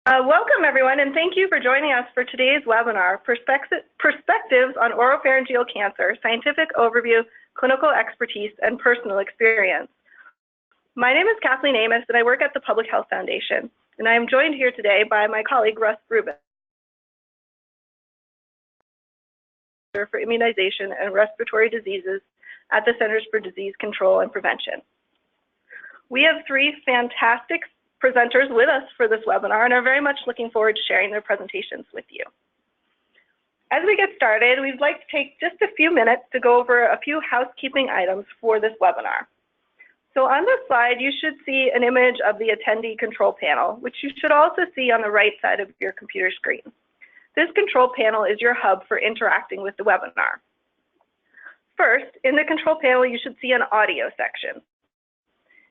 Welcome everyone, and thank you for joining us for today's webinar, Perspectives on Oropharyngeal Cancer, Scientific Overview, Clinical Expertise, and Personal Experience. My name is Kathleen Amos, and I work at the Public Health Foundation, and I am joined here today by my colleague, Russ Rubin, for Immunization and Respiratory Diseases at the Centers for Disease Control and Prevention. We have three fantastic presenters with us for this webinar and are very much looking forward to sharing their presentations with you. As we get started, we'd like to take just a few minutes to go over a few housekeeping items for this webinar. So on this slide, you should see an image of the attendee control panel, which you should also see on the right side of your computer screen. This control panel is your hub for interacting with the webinar. First, in the control panel, you should see an audio section.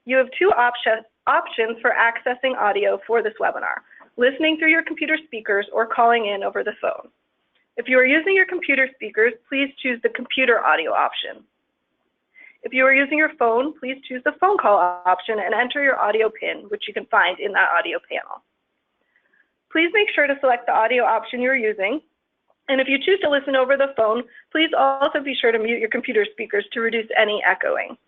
You have two options for accessing audio for this webinar: listening through your computer speakers or calling in over the phone. If you are using your computer speakers, please choose the computer audio option. If you are using your phone, please choose the phone call option and enter your audio PIN, which you can find in that audio panel. Please make sure to select the audio option you're using. And if you choose to listen over the phone, please also be sure to mute your computer speakers to reduce any echoing.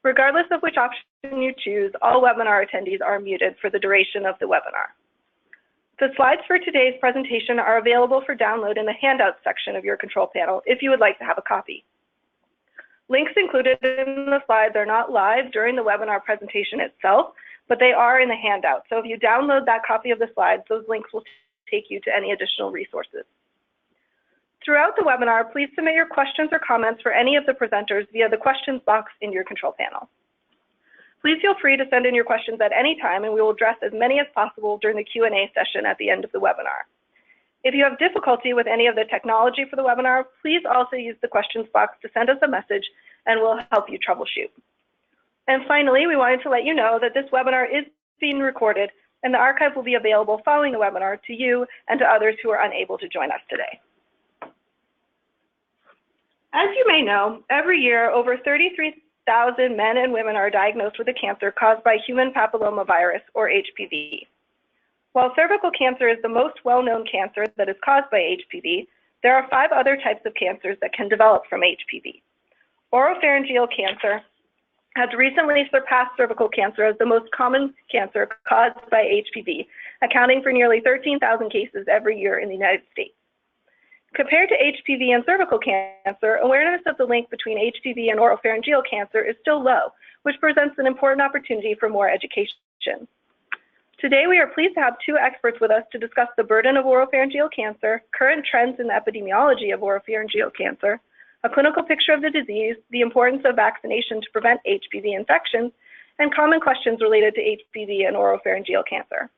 Regardless of which option you choose, all webinar attendees are muted for the duration of the webinar. The slides for today's presentation are available for download in the handouts section of your control panel if you would like to have a copy. Links included in the slides are not live during the webinar presentation itself, but they are in the handout. So if you download that copy of the slides, those links will take you to any additional resources. Throughout the webinar, please submit your questions or comments for any of the presenters via the questions box in your control panel. Please feel free to send in your questions at any time, and we will address as many as possible during the Q&A session at the end of the webinar. If you have difficulty with any of the technology for the webinar, please also use the questions box to send us a message, and we'll help you troubleshoot. And finally, we wanted to let you know that this webinar is being recorded, and the archive will be available following the webinar to you and to others who are unable to join us today. As you may know, every year over 33,000 men and women are diagnosed with a cancer caused by human papillomavirus, or HPV. While cervical cancer is the most well-known cancer that is caused by HPV, there are 5 other types of cancers that can develop from HPV. Oropharyngeal cancer has recently surpassed cervical cancer as the most common cancer caused by HPV, accounting for nearly 13,000 cases every year in the United States. Compared to HPV and cervical cancer, awareness of the link between HPV and oropharyngeal cancer is still low, which presents an important opportunity for more education. Today, we are pleased to have 2 experts with us to discuss the burden of oropharyngeal cancer, current trends in the epidemiology of oropharyngeal cancer, a clinical picture of the disease, the importance of vaccination to prevent Hpv infections, and common questions related to HPV and oropharyngeal cancer.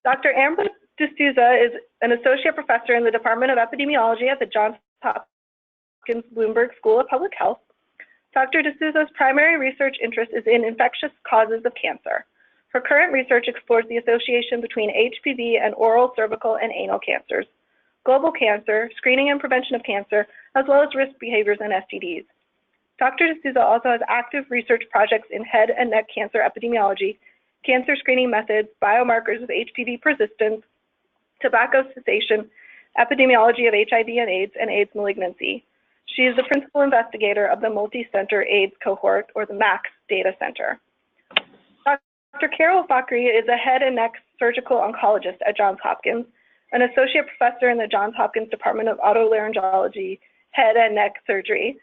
Dr. Amber D'Souza is an associate professor in the Department of Epidemiology at the Johns Hopkins Bloomberg School of Public Health. Dr. D'Souza's primary research interest is in infectious causes of cancer. Her current research explores the association between HPV and oral, cervical, and anal cancers, global cancer, screening and prevention of cancer, as well as risk behaviors and STDs. Dr. D'Souza also has active research projects in head and neck cancer epidemiology, cancer screening methods, biomarkers of HPV persistence, tobacco cessation, epidemiology of HIV and AIDS malignancy. She is the principal investigator of the Multi-Center AIDS Cohort, or the MAX Data Center. Dr. Carol Fakhri is a head and neck surgical oncologist at Johns Hopkins, an associate professor in the Johns Hopkins Department of Otolaryngology, Head and Neck Surgery,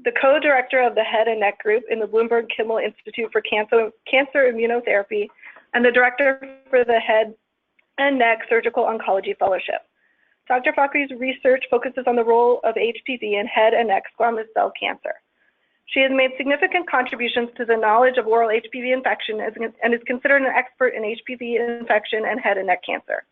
the co-director of the Head and Neck Group in the Bloomberg Kimmel Institute for Cancer Immunotherapy, and the director for the Head and Neck Surgical Oncology Fellowship. Dr. Fakhri's research focuses on the role of HPV in head and neck squamous cell cancer. She has made significant contributions to the knowledge of oral HPV infection and is considered an expert in HPV infection and head and neck cancer.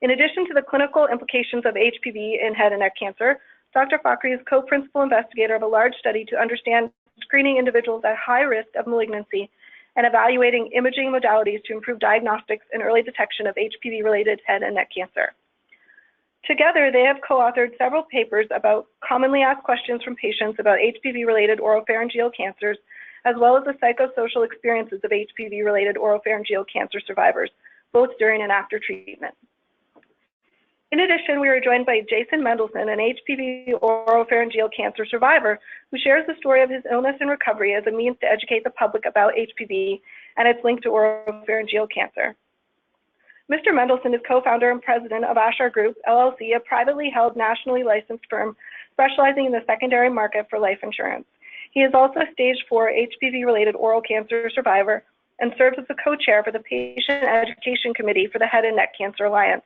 In addition to the clinical implications of HPV in head and neck cancer, Dr. Fakhri is co-principal investigator of a large study to understand screening individuals at high risk of malignancy and evaluating imaging modalities to improve diagnostics and early detection of HPV-related head and neck cancer. Together, they have co-authored several papers about commonly asked questions from patients about HPV-related oropharyngeal cancers, as well as the psychosocial experiences of HPV-related oropharyngeal cancer survivors, both during and after treatment. In addition, we are joined by Jason Mendelsohn, an HPV oropharyngeal cancer survivor, who shares the story of his illness and recovery as a means to educate the public about HPV and its link to oropharyngeal cancer. Mr. Mendelsohn is co-founder and president of Ashar Group, LLC, a privately held nationally licensed firm specializing in the secondary market for life insurance. He is also a stage 4 HPV-related oral cancer survivor and serves as the co-chair for the Patient Education Committee for the Head and Neck Cancer Alliance.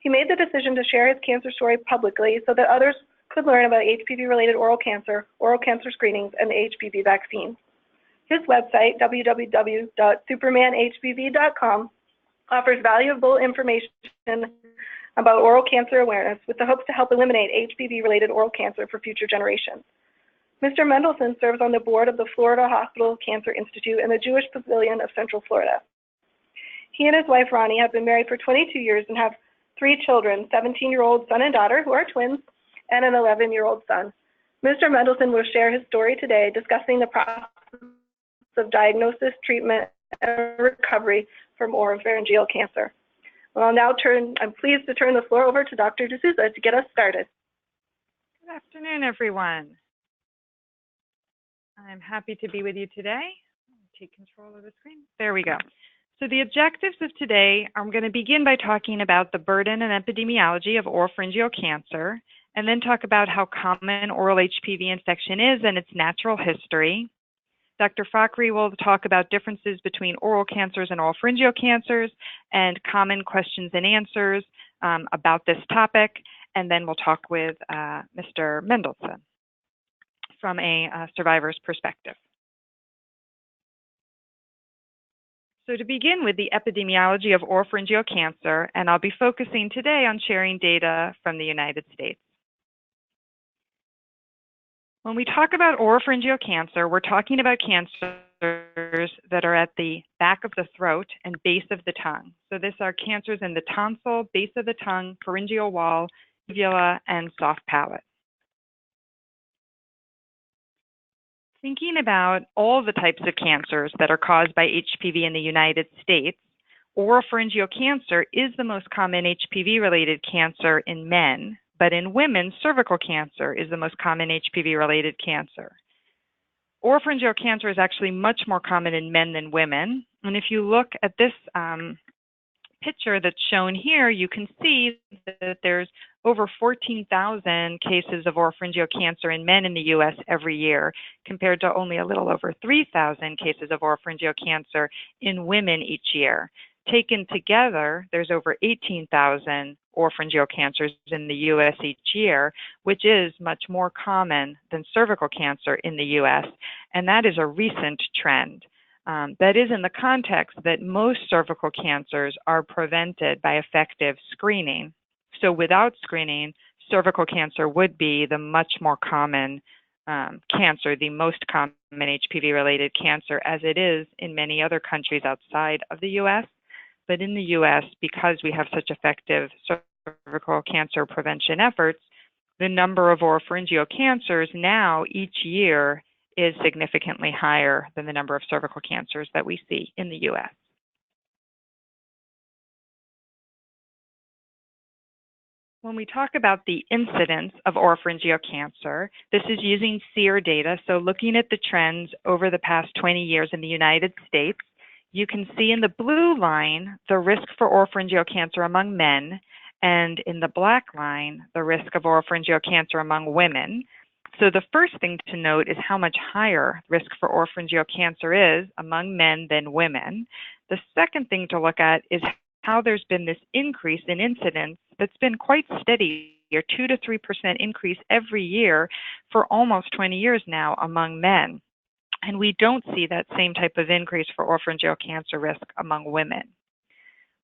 He made the decision to share his cancer story publicly so that others could learn about HPV-related oral cancer screenings, and the HPV vaccine. His website, www.supermanhpv.com, offers valuable information about oral cancer awareness with the hopes to help eliminate HPV-related oral cancer for future generations. Mr. Mendelsohn serves on the board of the Florida Hospital Cancer Institute and the Jewish Pavilion of Central Florida. He and his wife, Ronnie, have been married for 22 years and have 3 children, 17-year-old son and daughter, who are twins, and an 11-year-old son. Mr. Mendelsohn will share his story today, discussing the process of diagnosis, treatment, and recovery from oropharyngeal cancer. Well, I'm pleased to turn the floor over to Dr. D'Souza to get us started. Good afternoon, everyone. I'm happy to be with you today. Take control of the screen. There we go. So the objectives of today, I'm going to begin by talking about the burden and epidemiology of oropharyngeal cancer, and then talk about how common oral Hpv infection is and its natural history. Dr. Fakhri will talk about differences between oral cancers and oropharyngeal cancers and common questions and answers about this topic, and then we'll talk with Mr. Mendelsohn from a survivor's perspective. So to begin with the epidemiology of oropharyngeal cancer, and I'll be focusing today on sharing data from the United States. When we talk about oropharyngeal cancer, we're talking about cancers that are at the back of the throat and base of the tongue. So these are cancers in the tonsil, base of the tongue, pharyngeal wall, uvula, and soft palate. Thinking about all the types of cancers that are caused by HPV in the United States, oropharyngeal cancer is the most common HPV-related cancer in men, but in women, cervical cancer is the most common HPV-related cancer. Oropharyngeal cancer is actually much more common in men than women, and if you look at this picture that's shown here, you can see that there's over 14,000 cases of oropharyngeal cancer in men in the U.S. every year, compared to only a little over 3,000 cases of oropharyngeal cancer in women each year. Taken together, there's over 18,000 oropharyngeal cancers in the U.S. each year, which is much more common than cervical cancer in the U.S., and that is a recent trend. That is in the context that most cervical cancers are prevented by effective screening. So without screening, cervical cancer would be the much more common cancer, the most common HPV-related cancer, as it is in many other countries outside of the U.S. But in the U.S., because we have such effective cervical cancer prevention efforts, the number of oropharyngeal cancers now each year is significantly higher than the number of cervical cancers that we see in the U.S. When we talk about the incidence of oropharyngeal cancer, this is using SEER data, so looking at the trends over the past 20 years in the United States, you can see in the blue line the risk for oropharyngeal cancer among men, and in the black line, the risk of oropharyngeal cancer among women. So the first thing to note is how much higher risk for oropharyngeal cancer is among men than women. The second thing to look at is how there's been this increase in incidence that's been quite steady, a 2 to 3% increase every year for almost 20 years now among men. And we don't see that same type of increase for oropharyngeal cancer risk among women.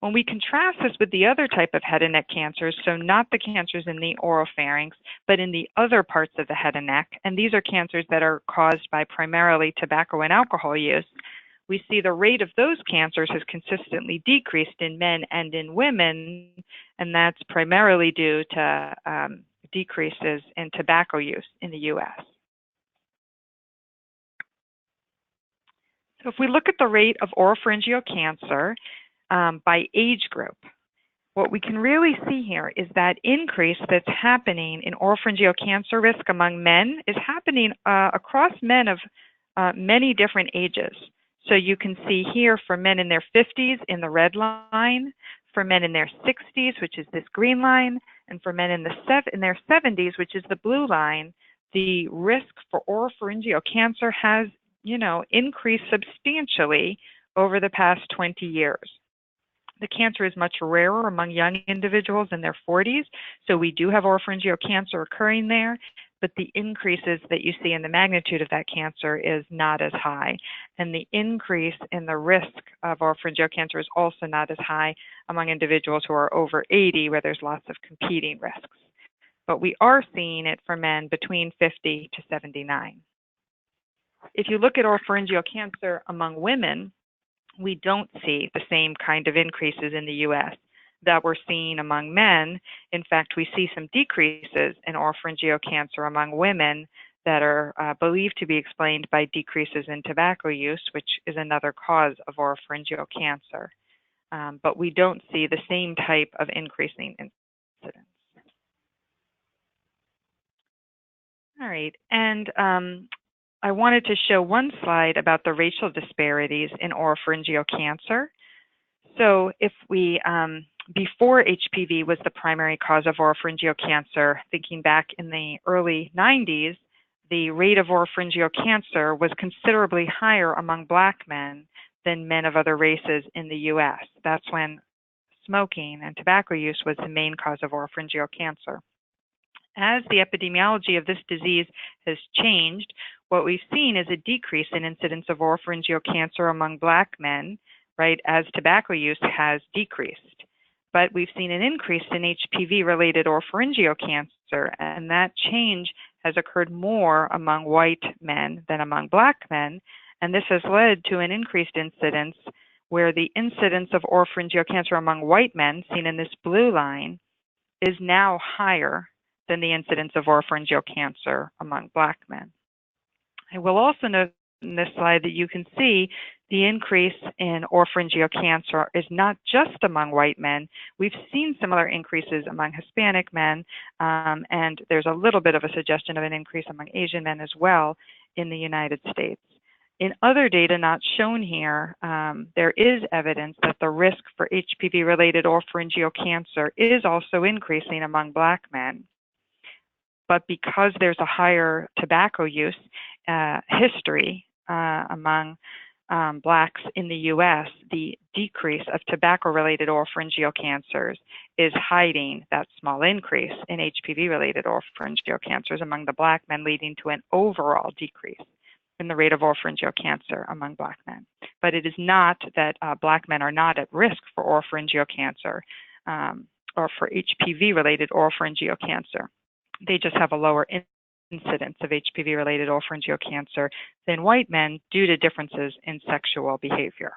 When we contrast this with the other type of head and neck cancers, so not the cancers in the oropharynx, but in the other parts of the head and neck, and these are cancers that are caused by primarily tobacco and alcohol use, we see the rate of those cancers has consistently decreased in men and in women, and that's primarily due to decreases in tobacco use in the U.S. So if we look at the rate of oropharyngeal cancer, by age group, what we can really see here is that increase that's happening in oropharyngeal cancer risk among men is happening across men of many different ages. So you can see here for men in their 50s in the red line, for men in their 60s, which is this green line, and for men in their 70s, which is the blue line, the risk for oropharyngeal cancer has, increased substantially over the past 20 years. The cancer is much rarer among young individuals in their 40s, so we do have oropharyngeal cancer occurring there, but the increases that you see in the magnitude of that cancer is not as high. And the increase in the risk of oropharyngeal cancer is also not as high among individuals who are over 80, where there's lots of competing risks. But we are seeing it for men between 50 to 79. If you look at oropharyngeal cancer among women, we don't see the same kind of increases in the U.S. that we're seeing among men. In fact, we see some decreases in oropharyngeal cancer among women that are believed to be explained by decreases in tobacco use, which is another cause of oropharyngeal cancer. But we don't see the same type of increasing incidence. All right, and I wanted to show one slide about the racial disparities in oropharyngeal cancer. So if we, before HPV was the primary cause of oropharyngeal cancer, thinking back in the early 90s, the rate of oropharyngeal cancer was considerably higher among Black men than men of other races in the US. That's when smoking and tobacco use was the main cause of oropharyngeal cancer. As the epidemiology of this disease has changed, what we've seen is a decrease in incidence of oropharyngeal cancer among Black men, right, as tobacco use has decreased. But we've seen an increase in HPV-related oropharyngeal cancer, and that change has occurred more among white men than among Black men, and this has led to an increased incidence where the incidence of oropharyngeal cancer among white men, seen in this blue line, is now higher than the incidence of oropharyngeal cancer among Black men. I will also note in this slide that you can see the increase in oropharyngeal cancer is not just among white men. We've seen similar increases among Hispanic men, and there's a little bit of a suggestion of an increase among Asian men as well in the United States. In other data not shown here, there is evidence that the risk for HPV-related oropharyngeal cancer is also increasing among Black men. But because there's a higher tobacco use history among Blacks in the U.S., the decrease of tobacco-related oropharyngeal cancers is hiding that small increase in HPV-related oropharyngeal cancers among the Black men, leading to an overall decrease in the rate of oropharyngeal cancer among Black men. But it is not that Black men are not at risk for oropharyngeal cancer or for HPV-related oropharyngeal cancer. They just have a lower incidence of HPV-related oropharyngeal cancer than white men due to differences in sexual behavior.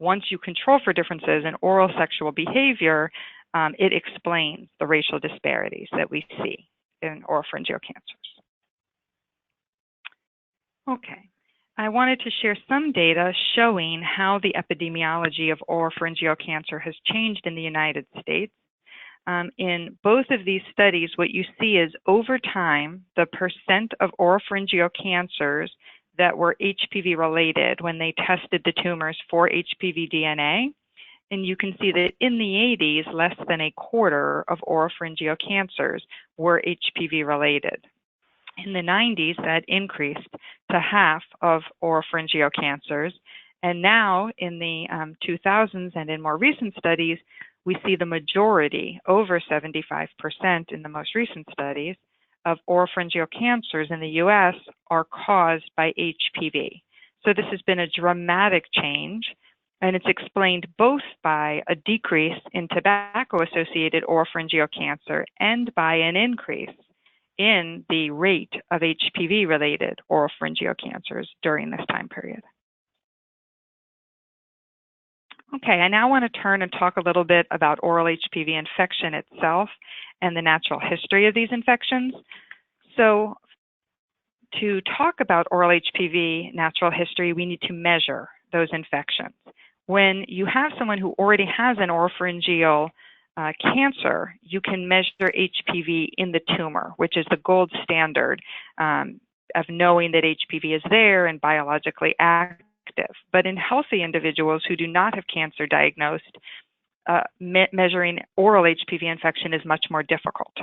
Once you control for differences in oral sexual behavior, it explains the racial disparities that we see in oropharyngeal cancers. Okay, I wanted to share some data showing how the epidemiology of oropharyngeal cancer has changed in the United States. In both of these studies, what you see is over time, the percent of oropharyngeal cancers that were HPV related when they tested the tumors for Hpv Dna. And you can see that in the 80s, less than a quarter of oropharyngeal cancers were HPV related. In the 90s, that increased to half of oropharyngeal cancers. And now in the 2000s and in more recent studies, we see the majority, over 75% in the most recent studies, of oropharyngeal cancers in the US are caused by HPV. So this has been a dramatic change, and it's explained both by a decrease in tobacco-associated oropharyngeal cancer and by an increase in the rate of HPV-related oropharyngeal cancers during this time period. Okay, I now want to turn and talk a little bit about oral HPV infection itself and the natural history of these infections. So to talk about oral HPV natural history, we need to measure those infections. When you have someone who already has an oropharyngeal cancer, you can measure HPV in the tumor, which is the gold standard of knowing that HPV is there and biologically active. But in healthy individuals who do not have cancer diagnosed, measuring oral HPV infection is much more difficult.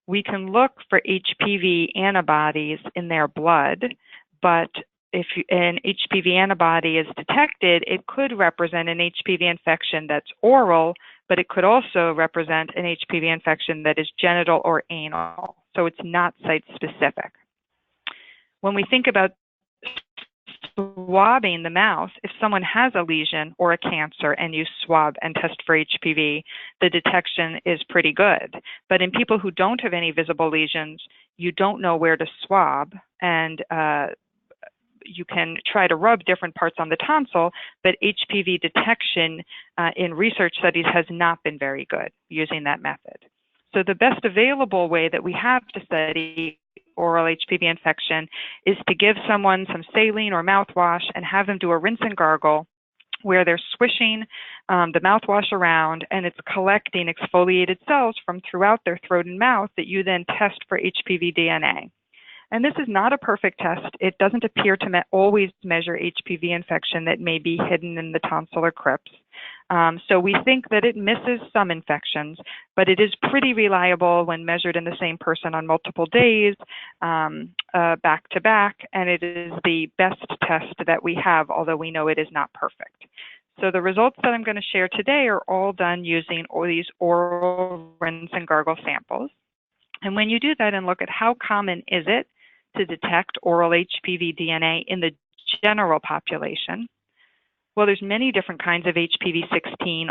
We can look for HPV antibodies in their blood, but if an HPV antibody is detected, it could represent an HPV infection that's oral, but it could also represent an HPV infection that is genital or anal. So it's not site-specific. When we think about swabbing the mouth, if someone has a lesion or a cancer and you swab and test for HPV, the detection is pretty good. But in people who don't have any visible lesions, you don't know where to swab, and you can try to rub different parts on the tonsil, but HPV detection in research studies has not been very good using that method. So the best available way that we have to study oral HPV infection is to give someone some saline or mouthwash and have them do a rinse and gargle where they're swishing the mouthwash around and it's collecting exfoliated cells from throughout their throat and mouth that you then test for HPV DNA. And this is not a perfect test. It doesn't appear to always measure HPV infection that may be hidden in the tonsillar crypts. So we think that it misses some infections, but it is pretty reliable when measured in the same person on multiple days, back to back, and it is the best test that we have, although we know it is not perfect. So the results that I'm going to share today are all done using these oral rinse and gargle samples. And when you do that and look at how common is it to detect oral HPV DNA in the general population, well, there's many different kinds of HPV-16,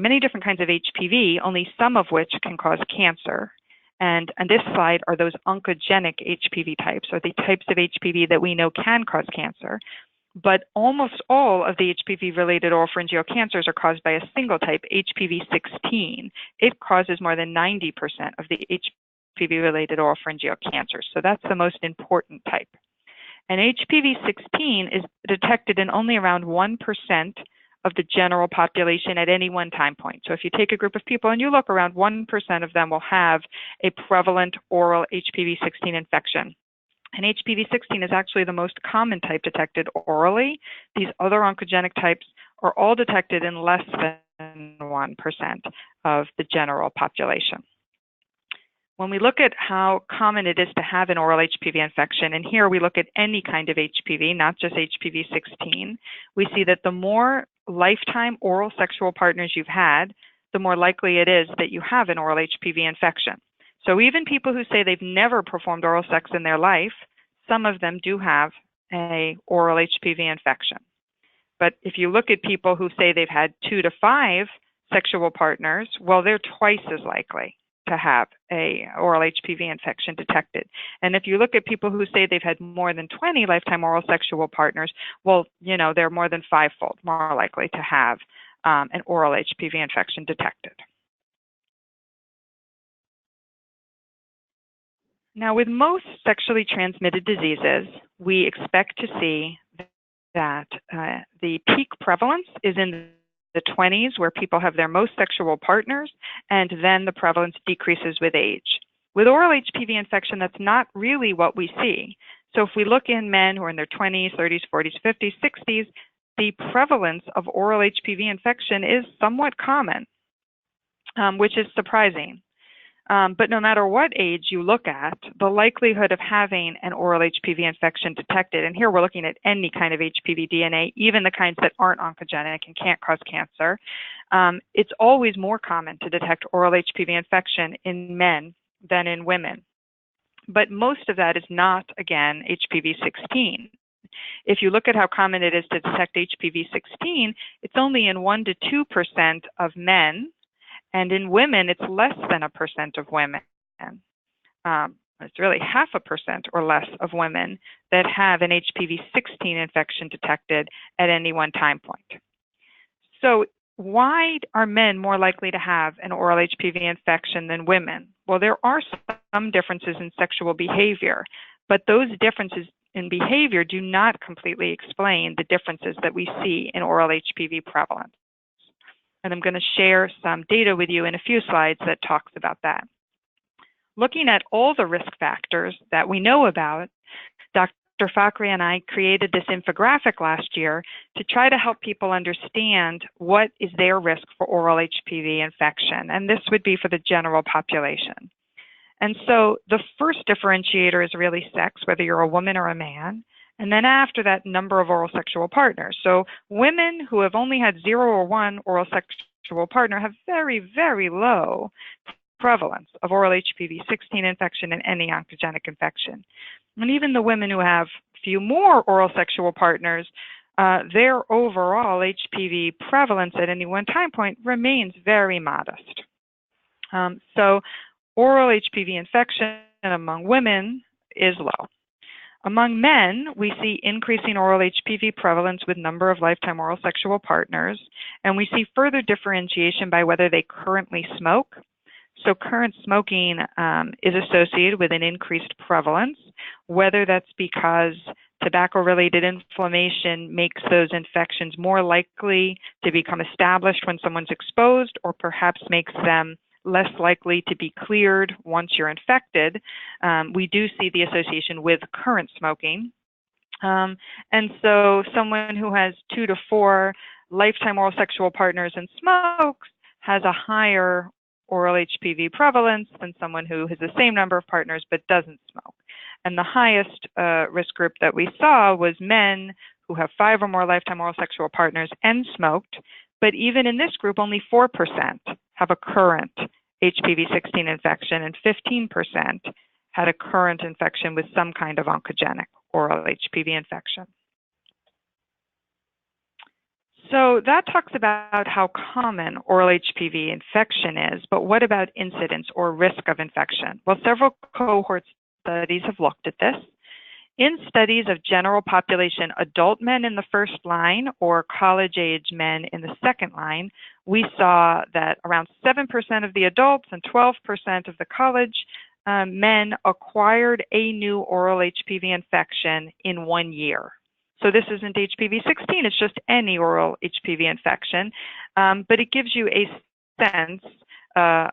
many different kinds of HPV, only some of which can cause cancer. And on this slide are those oncogenic HPV types, or the types of HPV that we know can cause cancer. But almost all of the HPV-related oropharyngeal cancers are caused by a single type, HPV-16. It causes more than 90% of the HPV-related oropharyngeal cancers. So that's the most important type. And HPV-16 is detected in only around 1% of the general population at any one time point. So if you take a group of people and you look, around 1% of them will have a prevalent oral HPV-16 infection. And HPV-16 is actually the most common type detected orally. These other oncogenic types are all detected in less than 1% of the general population. When we look at how common it is to have an oral HPV infection, and here we look at any kind of HPV, not just HPV-16, we see that the more lifetime oral sexual partners you've had, the more likely it is that you have an oral HPV infection. So even people who say they've never performed oral sex in their life, some of them do have an oral HPV infection. But if you look at people who say they've had 2 to 5 sexual partners, well, they're twice as likely to have an oral HPV infection detected. And if you look at people who say they've had more than 20 lifetime oral sexual partners, well, you know, they're more than 5-fold more likely to have an oral HPV infection detected. Now, with most sexually transmitted diseases, we expect to see that the peak prevalence is in the 20s, where people have their most sexual partners, and then the prevalence decreases with age. With oral HPV infection, that's not really what we see. So if we look in men who are in their 20s, 30s, 40s, 50s, 60s, the prevalence of oral HPV infection is somewhat common, which is surprising. But no matter what age you look at, the likelihood of having an oral HPV infection detected, and here we're looking at any kind of HPV DNA, even the kinds that aren't oncogenic and can't cause cancer, it's always more common to detect oral HPV infection in men than in women. But most of that is not, again, HPV-16. If you look at how common it is to detect HPV-16, it's only in 1 to 2% of men. And in women, it's less than 1% of women. It's really 0.5% or less of women that have an HPV-16 infection detected at any one time point. So why are men more likely to have an oral HPV infection than women? Well, there are some differences in sexual behavior, but those differences in behavior do not completely explain the differences that we see in oral HPV prevalence. And I'm going to share some data with you in a few slides that talks about that. Looking at all the risk factors that we know about, Dr. Fakhri and I created this infographic last year to try to help people understand what is their risk for oral HPV infection, and this would be for the general population. And so the first differentiator is really sex, whether you're a woman or a man, and then after that, number of oral sexual partners. So women who have only had 0 or 1 oral sexual partner have very, very low prevalence of oral HPV-16 infection and any oncogenic infection. And even the women who have few more oral sexual partners, their overall HPV prevalence at any one time point remains very modest. So oral HPV infection among women is low. Among men, we see increasing oral HPV prevalence with number of lifetime oral sexual partners, and we see further differentiation by whether they currently smoke. So current smoking is associated with an increased prevalence, whether that's because tobacco-related inflammation makes those infections more likely to become established when someone's exposed, or perhaps makes them less likely to be cleared once you're infected. We do see the association with current smoking. And so someone who has 2 to 4 lifetime oral sexual partners and smokes has a higher oral HPV prevalence than someone who has the same number of partners but doesn't smoke. And the highest risk group that we saw was men who have 5 or more lifetime oral sexual partners and smoked, but even in this group, only 4% have a current HPV-16 infection, and 15% had a current infection with some kind of oncogenic oral HPV infection. So that talks about how common oral HPV infection is, but what about incidence or risk of infection? Well, several cohort studies have looked at this. In studies of general population adult men in the first line or college-age men in the second line, we saw that around 7% of the adults and 12% of the college men acquired a new oral HPV infection in 1 year. So this isn't HPV-16, it's just any oral HPV infection, but it gives you a sense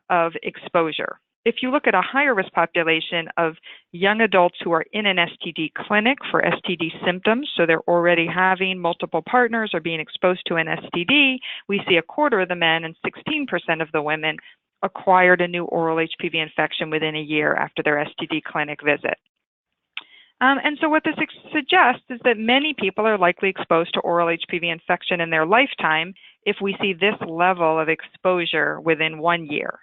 of exposure. If you look at a higher risk population of young adults who are in an STD clinic for STD symptoms, so they're already having multiple partners or being exposed to an STD, we see 1/4 of the men and 16% of the women acquired a new oral HPV infection within a year after their STD clinic visit. And so what this suggests is that many people are likely exposed to oral HPV infection in their lifetime if we see this level of exposure within 1 year.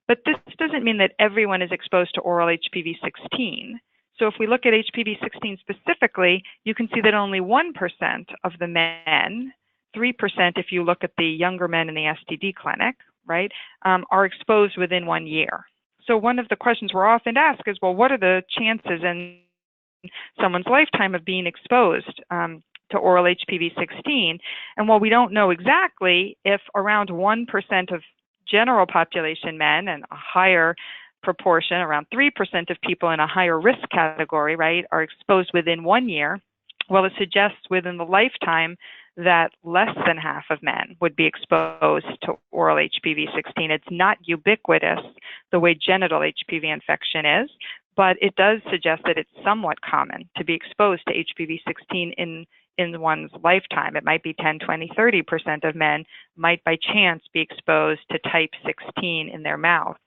But this doesn't mean that everyone is exposed to oral HPV-16. So if we look at HPV-16 specifically, you can see that only 1% of the men, 3% if you look at the younger men in the STD clinic, right, are exposed within 1 year. So one of the questions we're often asked is, well, what are the chances in someone's lifetime of being exposed to oral HPV-16? And while we don't know exactly if around 1% of general population men and a higher proportion, around 3% of people in a higher risk category, right, are exposed within 1 year, well, it suggests within the lifetime that less than half of men would be exposed to oral HPV-16. It's not ubiquitous the way genital HPV infection is, but it does suggest that it's somewhat common to be exposed to HPV-16 in one's lifetime. It might be 10, 20, 30% of men might by chance be exposed to type 16 in their mouth.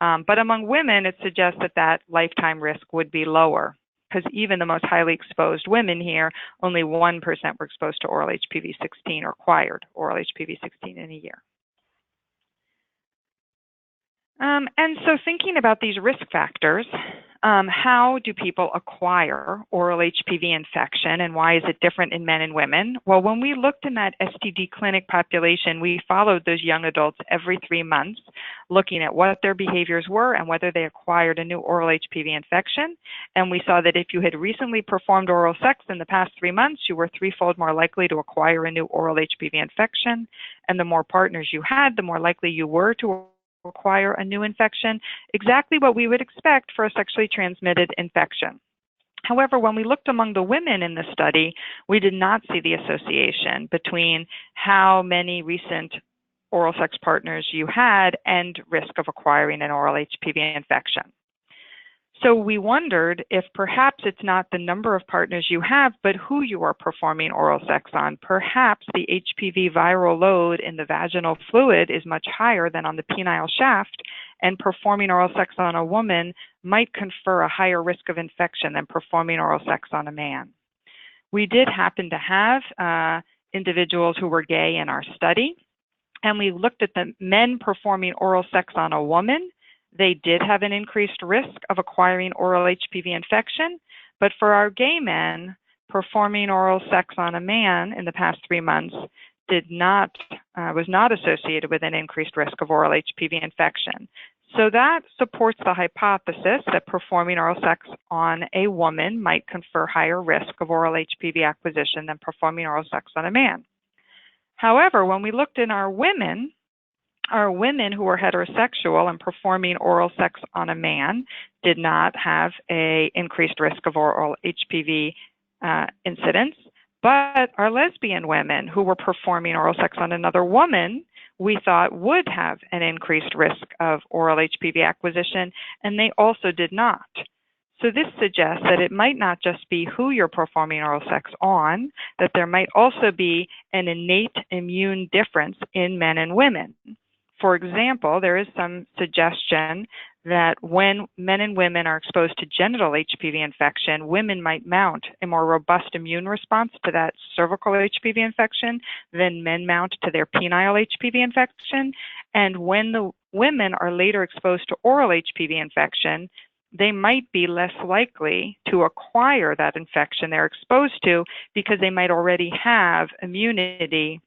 But among women, it suggests that that lifetime risk would be lower, because even the most highly exposed women here, only 1% were exposed to oral HPV-16 or acquired oral HPV-16 in a year. And so thinking about these risk factors, how do people acquire oral HPV infection, and why is it different in men and women? Well, when we looked in that STD clinic population, we followed those young adults every 3 months, looking at what their behaviors were and whether they acquired a new oral HPV infection. And we saw that if you had recently performed oral sex in the past 3 months, you were 3-fold more likely to acquire a new oral HPV infection. And the more partners you had, the more likely you were to acquire a new infection, exactly what we would expect for a sexually transmitted infection. However, when we looked among the women in the study, we did not see the association between how many recent oral sex partners you had and risk of acquiring an oral HPV infection. So we wondered if perhaps it's not the number of partners you have, but who you are performing oral sex on. Perhaps the HPV viral load in the vaginal fluid is much higher than on the penile shaft, and performing oral sex on a woman might confer a higher risk of infection than performing oral sex on a man. We did happen to have individuals who were gay in our study, and we looked at the men performing oral sex on a woman. They did have an increased risk of acquiring oral HPV infection, but for our gay men, performing oral sex on a man in the past 3 months was not associated with an increased risk of oral HPV infection. So that supports the hypothesis that performing oral sex on a woman might confer higher risk of oral HPV acquisition than performing oral sex on a man. However, when we looked in our women who were heterosexual and performing oral sex on a man did not have an increased risk of oral HPV incidence, but our lesbian women who were performing oral sex on another woman, we thought would have an increased risk of oral HPV acquisition, and they also did not. So this suggests that it might not just be who you're performing oral sex on, that there might also be an innate immune difference in men and women. For example, there is some suggestion that when men and women are exposed to genital HPV infection, women might mount a more robust immune response to that cervical HPV infection than men mount to their penile HPV infection. And when the women are later exposed to oral HPV infection, they might be less likely to acquire that infection they're exposed to because they might already have immunity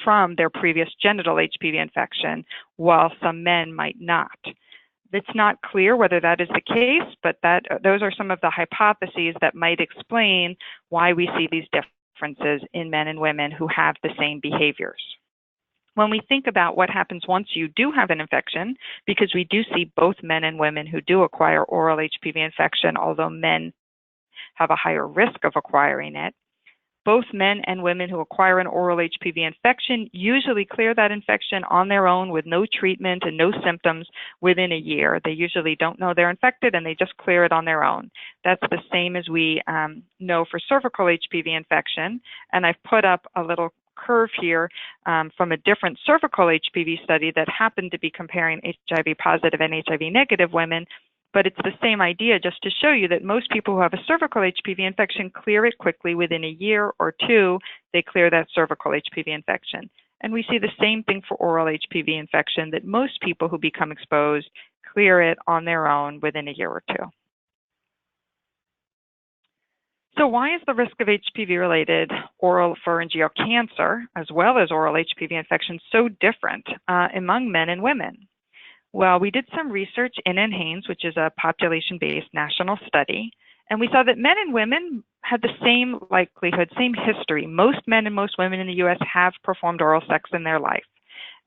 from their previous genital HPV infection, while some men might not. It's not clear whether that is the case, but those are some of the hypotheses that might explain why we see these differences in men and women who have the same behaviors. When we think about what happens once you do have an infection, because we do see both men and women who do acquire oral HPV infection, although men have a higher risk of acquiring it, both men and women who acquire an oral HPV infection usually clear that infection on their own with no treatment and no symptoms within a year. They usually don't know they're infected and they just clear it on their own. That's the same as we know for cervical HPV infection. And I've put up a little curve here from a different cervical HPV study that happened to be comparing HIV positive and HIV negative women. But it's the same idea, just to show you that most people who have a cervical HPV infection clear it quickly. Within a year or two, they clear that cervical HPV infection. And we see the same thing for oral HPV infection, that most people who become exposed clear it on their own within a year or two. So why is the risk of HPV-related oropharyngeal cancer, as well as oral HPV infection, so different among men and women? Well, we did some research in NHANES, which is a population-based national study, and we saw that men and women had the same likelihood, same history. Most men and most women in the U.S. have performed oral sex in their life.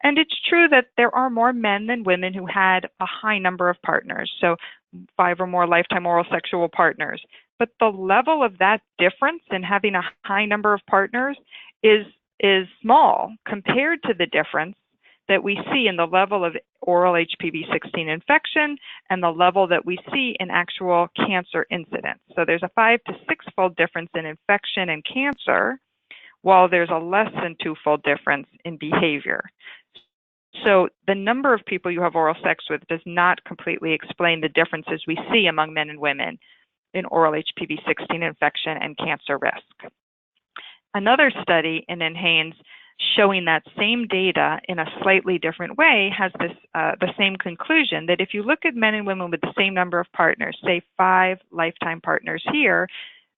And it's true that there are more men than women who had a high number of partners, so 5 or more lifetime oral sexual partners. But the level of that difference in having a high number of partners is small compared to the difference that we see in the level of oral HPV-16 infection and the level that we see in actual cancer incidence. So there's a 5- to 6-fold difference in infection and cancer, while there's a less than 2-fold difference in behavior. So the number of people you have oral sex with does not completely explain the differences we see among men and women in oral HPV-16 infection and cancer risk. Another study in NHANES showing that same data in a slightly different way has the same conclusion, that if you look at men and women with the same number of partners, say 5 lifetime partners here,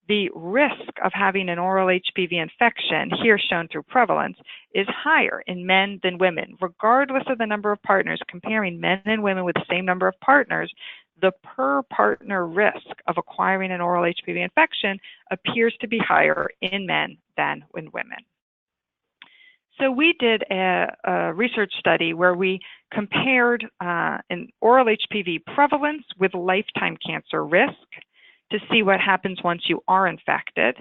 the risk of having an oral HPV infection, here shown through prevalence, is higher in men than women. Regardless of the number of partners, comparing men and women with the same number of partners, the per partner risk of acquiring an oral HPV infection appears to be higher in men than in women. So we did a research study where we compared an oral HPV prevalence with lifetime cancer risk to see what happens once you are infected.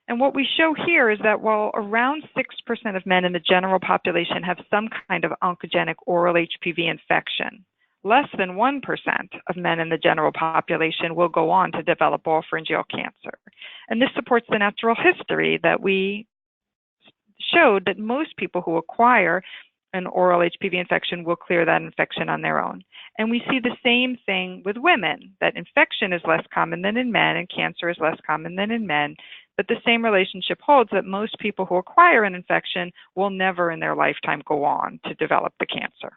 And what we show here is that while around 6% of men in the general population have some kind of oncogenic oral HPV infection, less than 1% of men in the general population will go on to develop oropharyngeal cancer. And this supports the natural history that we showed that most people who acquire an oral HPV infection will clear that infection on their own. And we see the same thing with women, that infection is less common than in men and cancer is less common than in men. But the same relationship holds that most people who acquire an infection will never in their lifetime go on to develop the cancer.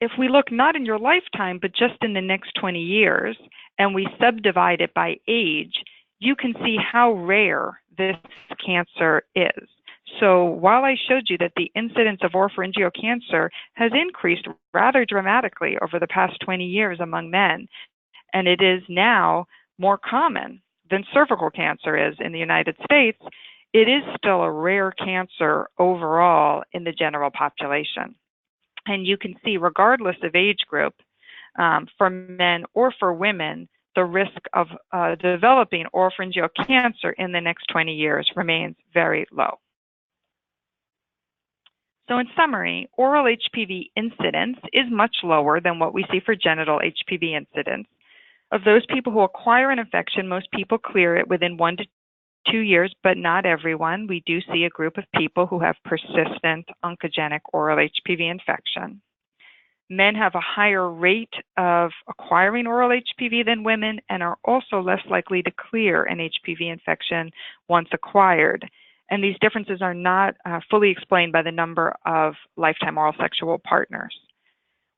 If we look not in your lifetime, but just in the next 20 years, and we subdivide it by age, you can see how rare this cancer is. So while I showed you that the incidence of oropharyngeal cancer has increased rather dramatically over the past 20 years among men, and it is now more common than cervical cancer is in the United States, it is still a rare cancer overall in the general population. And you can see, regardless of age group, for men or for women, the risk of developing oropharyngeal cancer in the next 20 years remains very low. So in summary, oral HPV incidence is much lower than what we see for genital HPV incidence. Of those people who acquire an infection, most people clear it within 1 to 2 years, but not everyone. We do see a group of people who have persistent oncogenic oral HPV infection. Men have a higher rate of acquiring oral HPV than women and are also less likely to clear an HPV infection once acquired. And these differences are not fully explained by the number of lifetime oral sexual partners.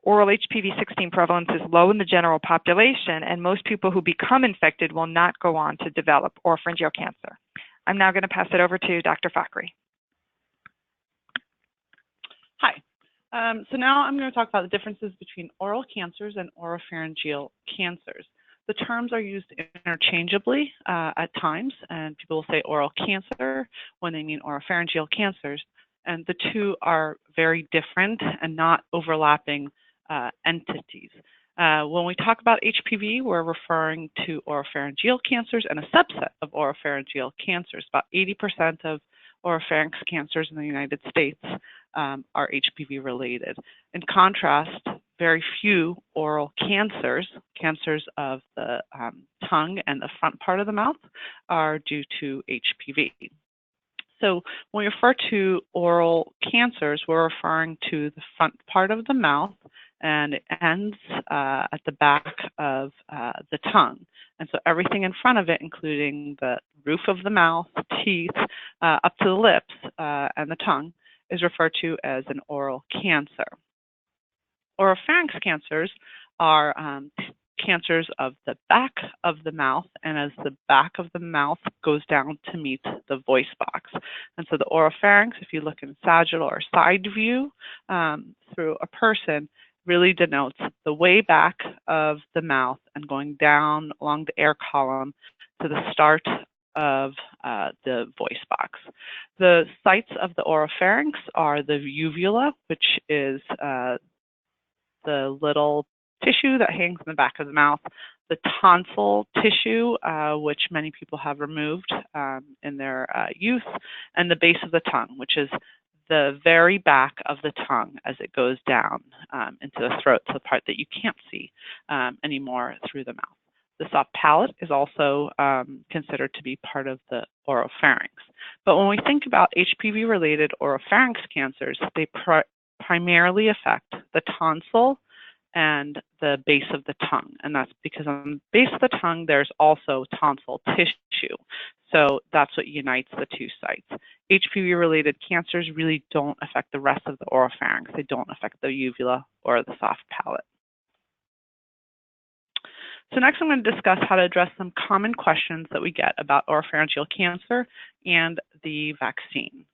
Oral HPV-16 prevalence is low in the general population, and most people who become infected will not go on to develop oropharyngeal cancer. I'm now going to pass it over to Dr. Fakhri. Hi. So now I'm going to talk about the differences between oral cancers and oropharyngeal cancers. The terms are used interchangeably at times, and people will say oral cancer when they mean oropharyngeal cancers, and the two are very different and not overlapping entities. When we talk about HPV, we're referring to oropharyngeal cancers and a subset of oropharyngeal cancers. About 80% of oropharynx cancers in the United States are HPV related. In contrast, very few oral cancers, cancers of the tongue and the front part of the mouth, are due to HPV. So when we refer to oral cancers, we're referring to the front part of the mouth, and it ends at the back of the tongue. And so everything in front of it, including the roof of the mouth, teeth, up to the lips and the tongue, is referred to as an oral cancer. Oropharynx cancers are cancers of the back of the mouth, and as the back of the mouth goes down to meet the voice box. And so the oropharynx, if you look in sagittal or side view through a person, really denotes the way back of the mouth and going down along the air column to the start of the voice box. The sites of the oropharynx are the uvula, which is the little tissue that hangs in the back of the mouth, the tonsil tissue, which many people have removed in their youth, and the base of the tongue, which is the very back of the tongue as it goes down into the throat, to the part that you can't see anymore through the mouth. The soft palate is also considered to be part of the oropharynx. But when we think about HPV-related oropharynx cancers, they primarily affect the tonsil and the base of the tongue. And that's because on the base of the tongue, there's also tonsil tissue. So that's what unites the two sites. HPV-related cancers really don't affect the rest of the oropharynx. They don't affect the uvula or the soft palate. So next I'm going to discuss how to address some common questions that we get about oropharyngeal cancer and the vaccine.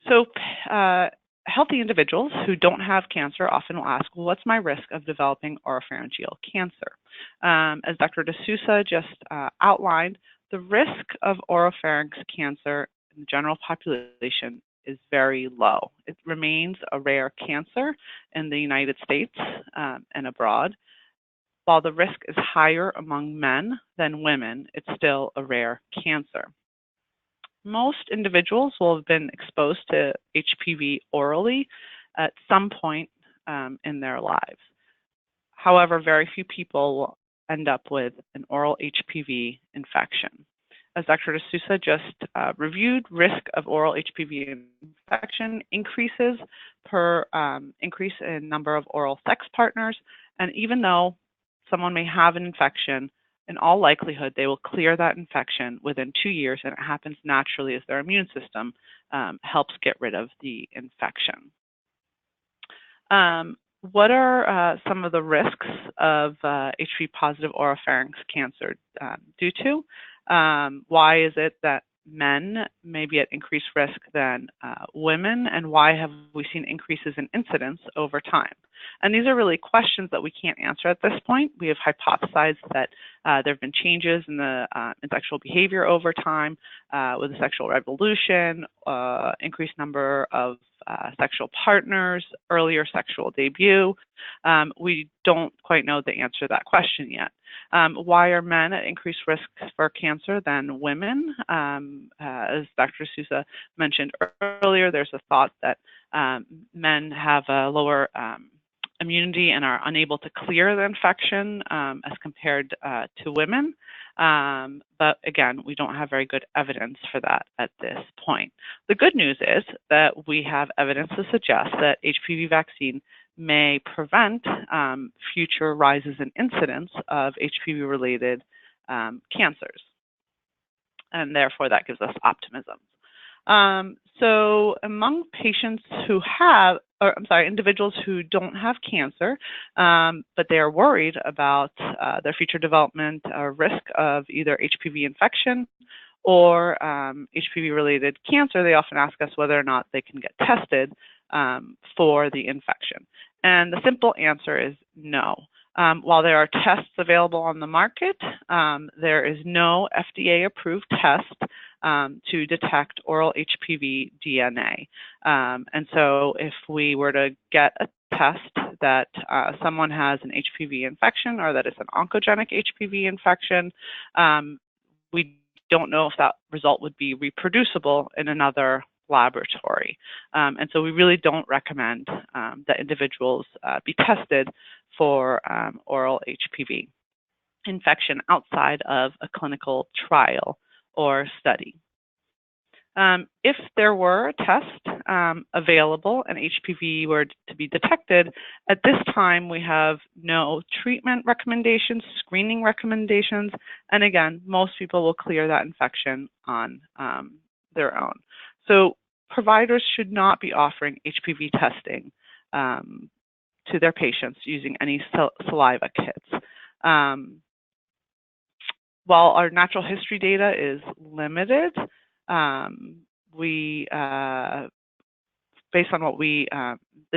So healthy individuals who don't have cancer often will ask, well, what's my risk of developing oropharyngeal cancer? As Dr. D'Souza just outlined, the risk of oropharynx cancer in the general population is very low. It remains a rare cancer in the United States and abroad. while the risk is higher among men than women, it's still a rare cancer. Most individuals will have been exposed to HPV orally at some point in their lives. However, very few people will end up with an oral HPV infection. As Dr. D'Souza just reviewed, risk of oral HPV infection increases per increase in number of oral sex partners. And even though someone may have an infection, in all likelihood, they will clear that infection within 2 years, and it happens naturally as their immune system helps get rid of the infection. What are some of the risks of HPV-positive oropharynx cancer due to? Why is it that men may be at increased risk than women, and why have we seen increases in incidence over time? And these are really questions that we can't answer at this point. We have hypothesized that there have been changes in the in sexual behavior over time with the sexual revolution, increased number of sexual partners, earlier sexual debut. We don't quite know the answer to that question yet. Why are men at increased risk for cancer than women? As Dr. D'Souza mentioned earlier, there's a thought that men have a lower immunity and are unable to clear the infection as compared to women. But again, we don't have very good evidence for that at this point. The good news is that we have evidence to suggest that HPV vaccine may prevent future rises in incidence of HPV-related cancers. And therefore, that gives us optimism. So among patients who have, individuals who don't have cancer, but they are worried about their future development or risk of either HPV infection or HPV-related cancer, they often ask us whether or not they can get tested for the infection. And the simple answer is no. While there are tests available on the market, there is no FDA-approved test to detect oral Hpv DNA. And so if we were to get a test that someone has an HPV infection or that it's an oncogenic HPV infection, we don't know if that result would be reproducible in another laboratory. And so we really don't recommend that individuals be tested for oral HPV infection outside of a clinical trial or study. If there were a test available and HPV were to be detected, at this time we have no treatment recommendations, screening recommendations, and again, most people will clear that infection on their own. So providers should not be offering HPV testing to their patients using any saliva kits. While our natural history data is limited, based on what the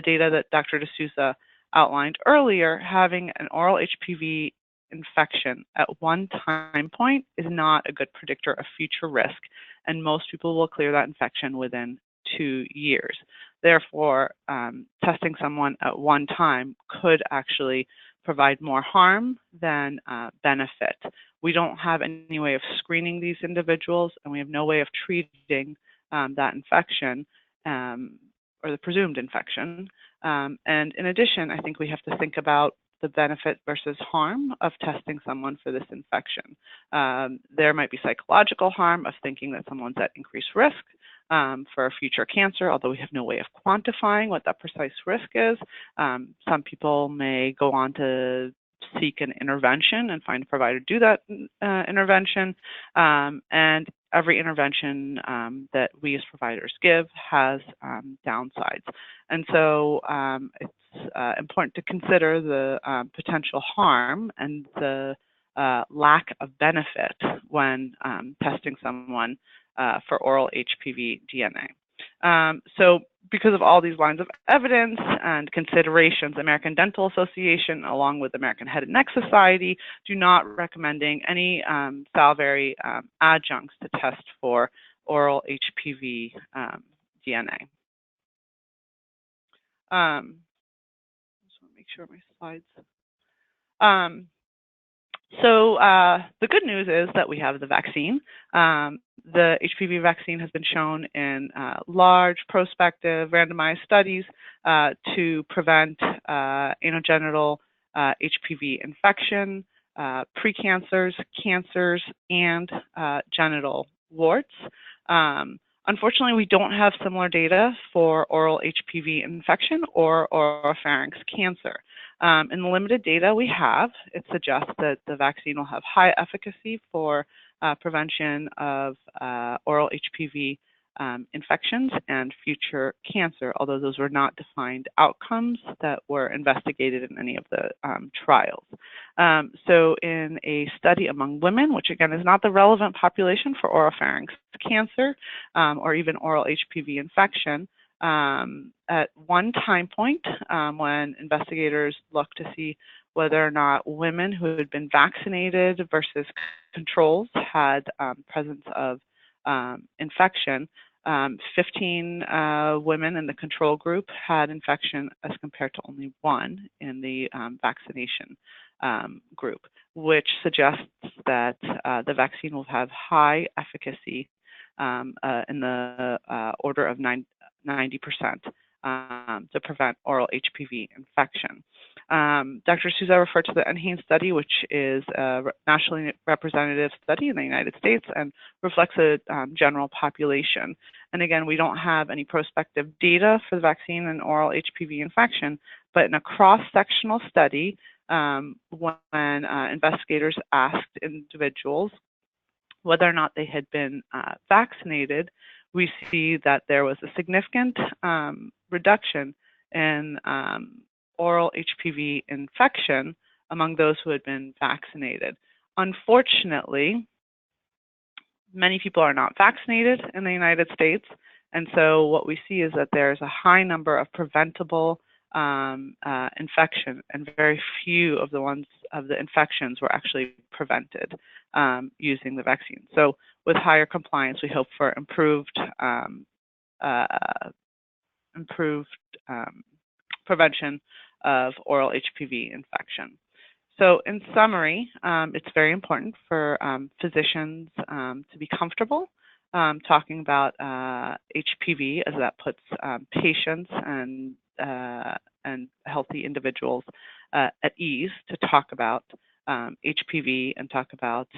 data that Dr. D'Souza outlined earlier, having an oral HPV infection at one time point is not a good predictor of future risk, and most people will clear that infection within 2 years. Therefore, testing someone at one time could actually provide more harm than benefit. We don't have any way of screening these individuals, and we have no way of treating that infection or the presumed infection. And in addition, I think we have to think about the benefit versus harm of testing someone for this infection. There might be psychological harm of thinking that someone's at increased risk for a future cancer, although we have no way of quantifying what that precise risk is. Some people may go on to seek an intervention and find a provider to do that intervention. And every intervention that we as providers give has downsides. And so it's important to consider the potential harm and the lack of benefit when testing someone for oral Hpv DNA. So because of all these lines of evidence and considerations, American Dental Association, along with American Head and Neck Society, do not recommending any salivary adjuncts to test for oral Hpv DNA. Just want to make sure my slides. So the good news is that we have the vaccine. The HPV vaccine has been shown in large prospective randomized studies to prevent anogenital HPV infection, precancers, cancers, and genital warts. Unfortunately, we don't have similar data for oral HPV infection or oropharynx cancer. In the limited data we have, it suggests that the vaccine will have high efficacy for prevention of oral HPV infections and future cancer, although those were not defined outcomes that were investigated in any of the trials. So in a study among women, which again is not the relevant population for oropharynx cancer or even oral HPV infection, at one time point when investigators looked to see whether or not women who had been vaccinated versus controls had presence of infection, 15 women in the control group had infection as compared to only 1 in the vaccination group, which suggests that the vaccine will have high efficacy in the order of 90% to prevent oral HPV infection. Dr. Souza referred to the NHANES study, which is a nationally representative study in the United States and reflects a general population. And again, we don't have any prospective data for the vaccine and oral HPV infection, but in a cross-sectional study, when investigators asked individuals whether or not they had been vaccinated, we see that there was a significant reduction in oral HPV infection among those who had been vaccinated. Unfortunately, many people are not vaccinated in the United States, and so what we see is that there's a high number of preventable infection, and very few of the infections were actually prevented using the vaccine. So with higher compliance, we hope for improved prevention of oral HPV infection. So in summary, it's very important for physicians to be comfortable talking about HPV, as that puts patients and healthy individuals at ease to talk about HPV and talk about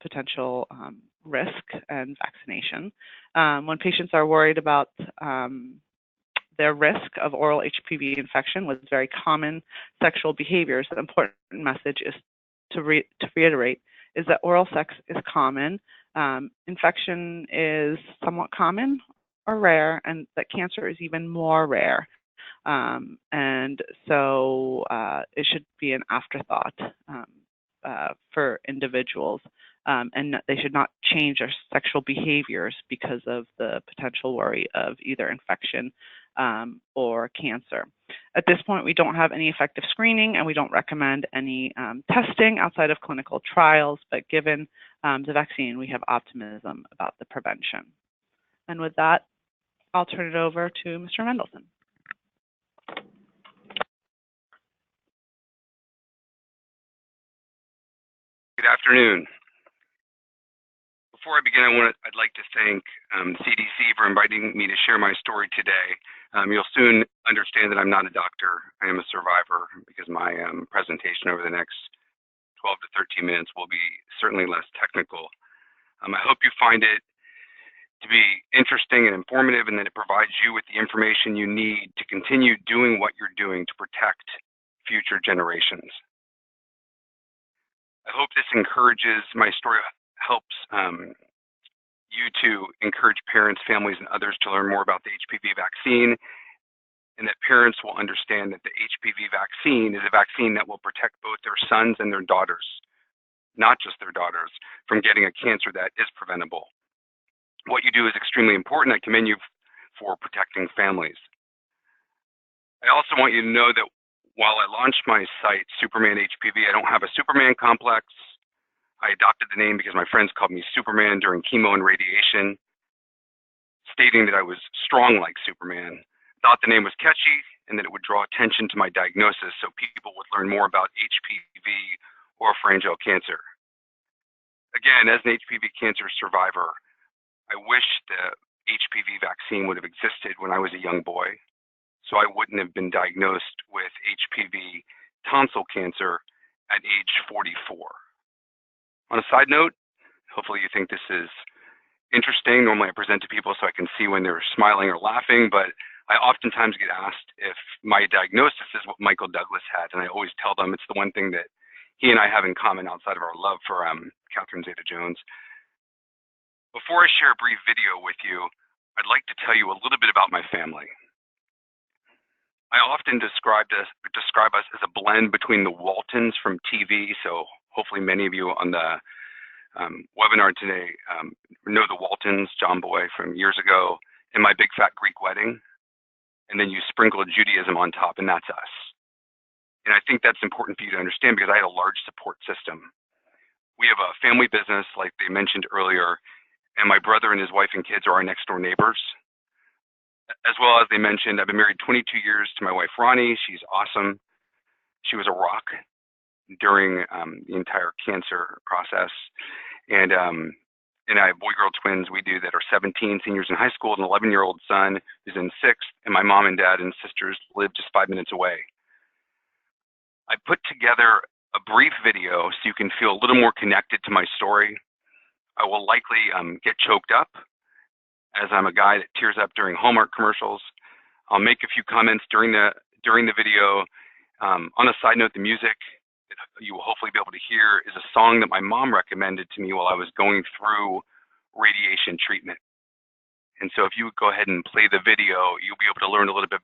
potential risk and vaccination. When patients are worried about their risk of oral HPV infection with very common sexual behaviors, the important message is to reiterate is that oral sex is common, infection is somewhat common or rare, and that cancer is even more rare. And so it should be an afterthought for individuals, and they should not change their sexual behaviors because of the potential worry of either infection or cancer. At this point, we don't have any effective screening, and we don't recommend any testing outside of clinical trials, but given the vaccine, we have optimism about the prevention. And with that, I'll turn it over to Mr. Mendelsohn. Good afternoon. Before I begin, I'd like to thank CDC for inviting me to share my story today. You'll soon understand that I'm not a doctor. I am a survivor, because my presentation over the next 12 to 13 minutes will be certainly less technical. I hope you find it to be interesting and informative, and that it provides you with the information you need to continue doing what you're doing to protect future generations. I hope this encourages, my story helps you to encourage parents, families, and others to learn more about the HPV vaccine, and that parents will understand that the HPV vaccine is a vaccine that will protect both their sons and their daughters, not just their daughters, from getting a cancer that is preventable. What you do is extremely important. I commend you for protecting families. I also want you to know that while I launched my site, Superman HPV, I don't have a Superman complex. I adopted the name because my friends called me Superman during chemo and radiation, stating that I was strong like Superman. Thought the name was catchy and that it would draw attention to my diagnosis so people would learn more about HPV oropharyngeal cancer. Again, as an HPV cancer survivor, I wish the HPV vaccine would have existed when I was a young boy, so I wouldn't have been diagnosed with HPV tonsil cancer at age 44. On a side note, hopefully you think this is interesting. Normally I present to people so I can see when they're smiling or laughing, but I oftentimes get asked if my diagnosis is what Michael Douglas had, and I always tell them it's the one thing that he and I have in common outside of our love for Catherine Zeta-Jones. Before I share a brief video with you, I'd like to tell you a little bit about my family. I often describe us as a blend between the Waltons from TV, so hopefully many of you on the webinar today know the Waltons, John Boy from years ago, and My Big Fat Greek Wedding, and then you sprinkle Judaism on top, and that's us. And I think that's important for you to understand because I had a large support system. We have a family business, like they mentioned earlier, and my brother and his wife and kids are our next door neighbors. As well as they mentioned, I've been married 22 years to my wife, Ronnie. She's awesome. She was a rock during the entire cancer process. And I have boy-girl twins we do that are 17, seniors in high school, and an 11-year-old son who's in 6th, and my mom and dad and sisters live just 5 minutes away. I put together a brief video so you can feel a little more connected to my story. I will likely get choked up, as I'm a guy that tears up during Hallmark commercials. I'll make a few comments during the video. On a side note, the music that you will hopefully be able to hear is a song that my mom recommended to me while I was going through radiation treatment. And so if you would go ahead and play the video, you'll be able to learn a little bit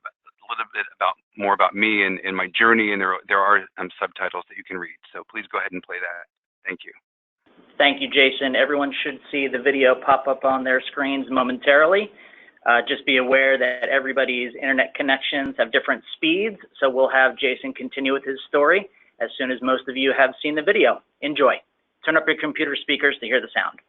more about me and my journey, and there are subtitles that you can read. So please go ahead and play that. Thank you. Thank you, Jason. Everyone should see the video pop up on their screens momentarily. Just be aware that everybody's internet connections have different speeds, so we'll have Jason continue with his story as soon as most of you have seen the video. Enjoy. Turn up your computer speakers to hear the sound.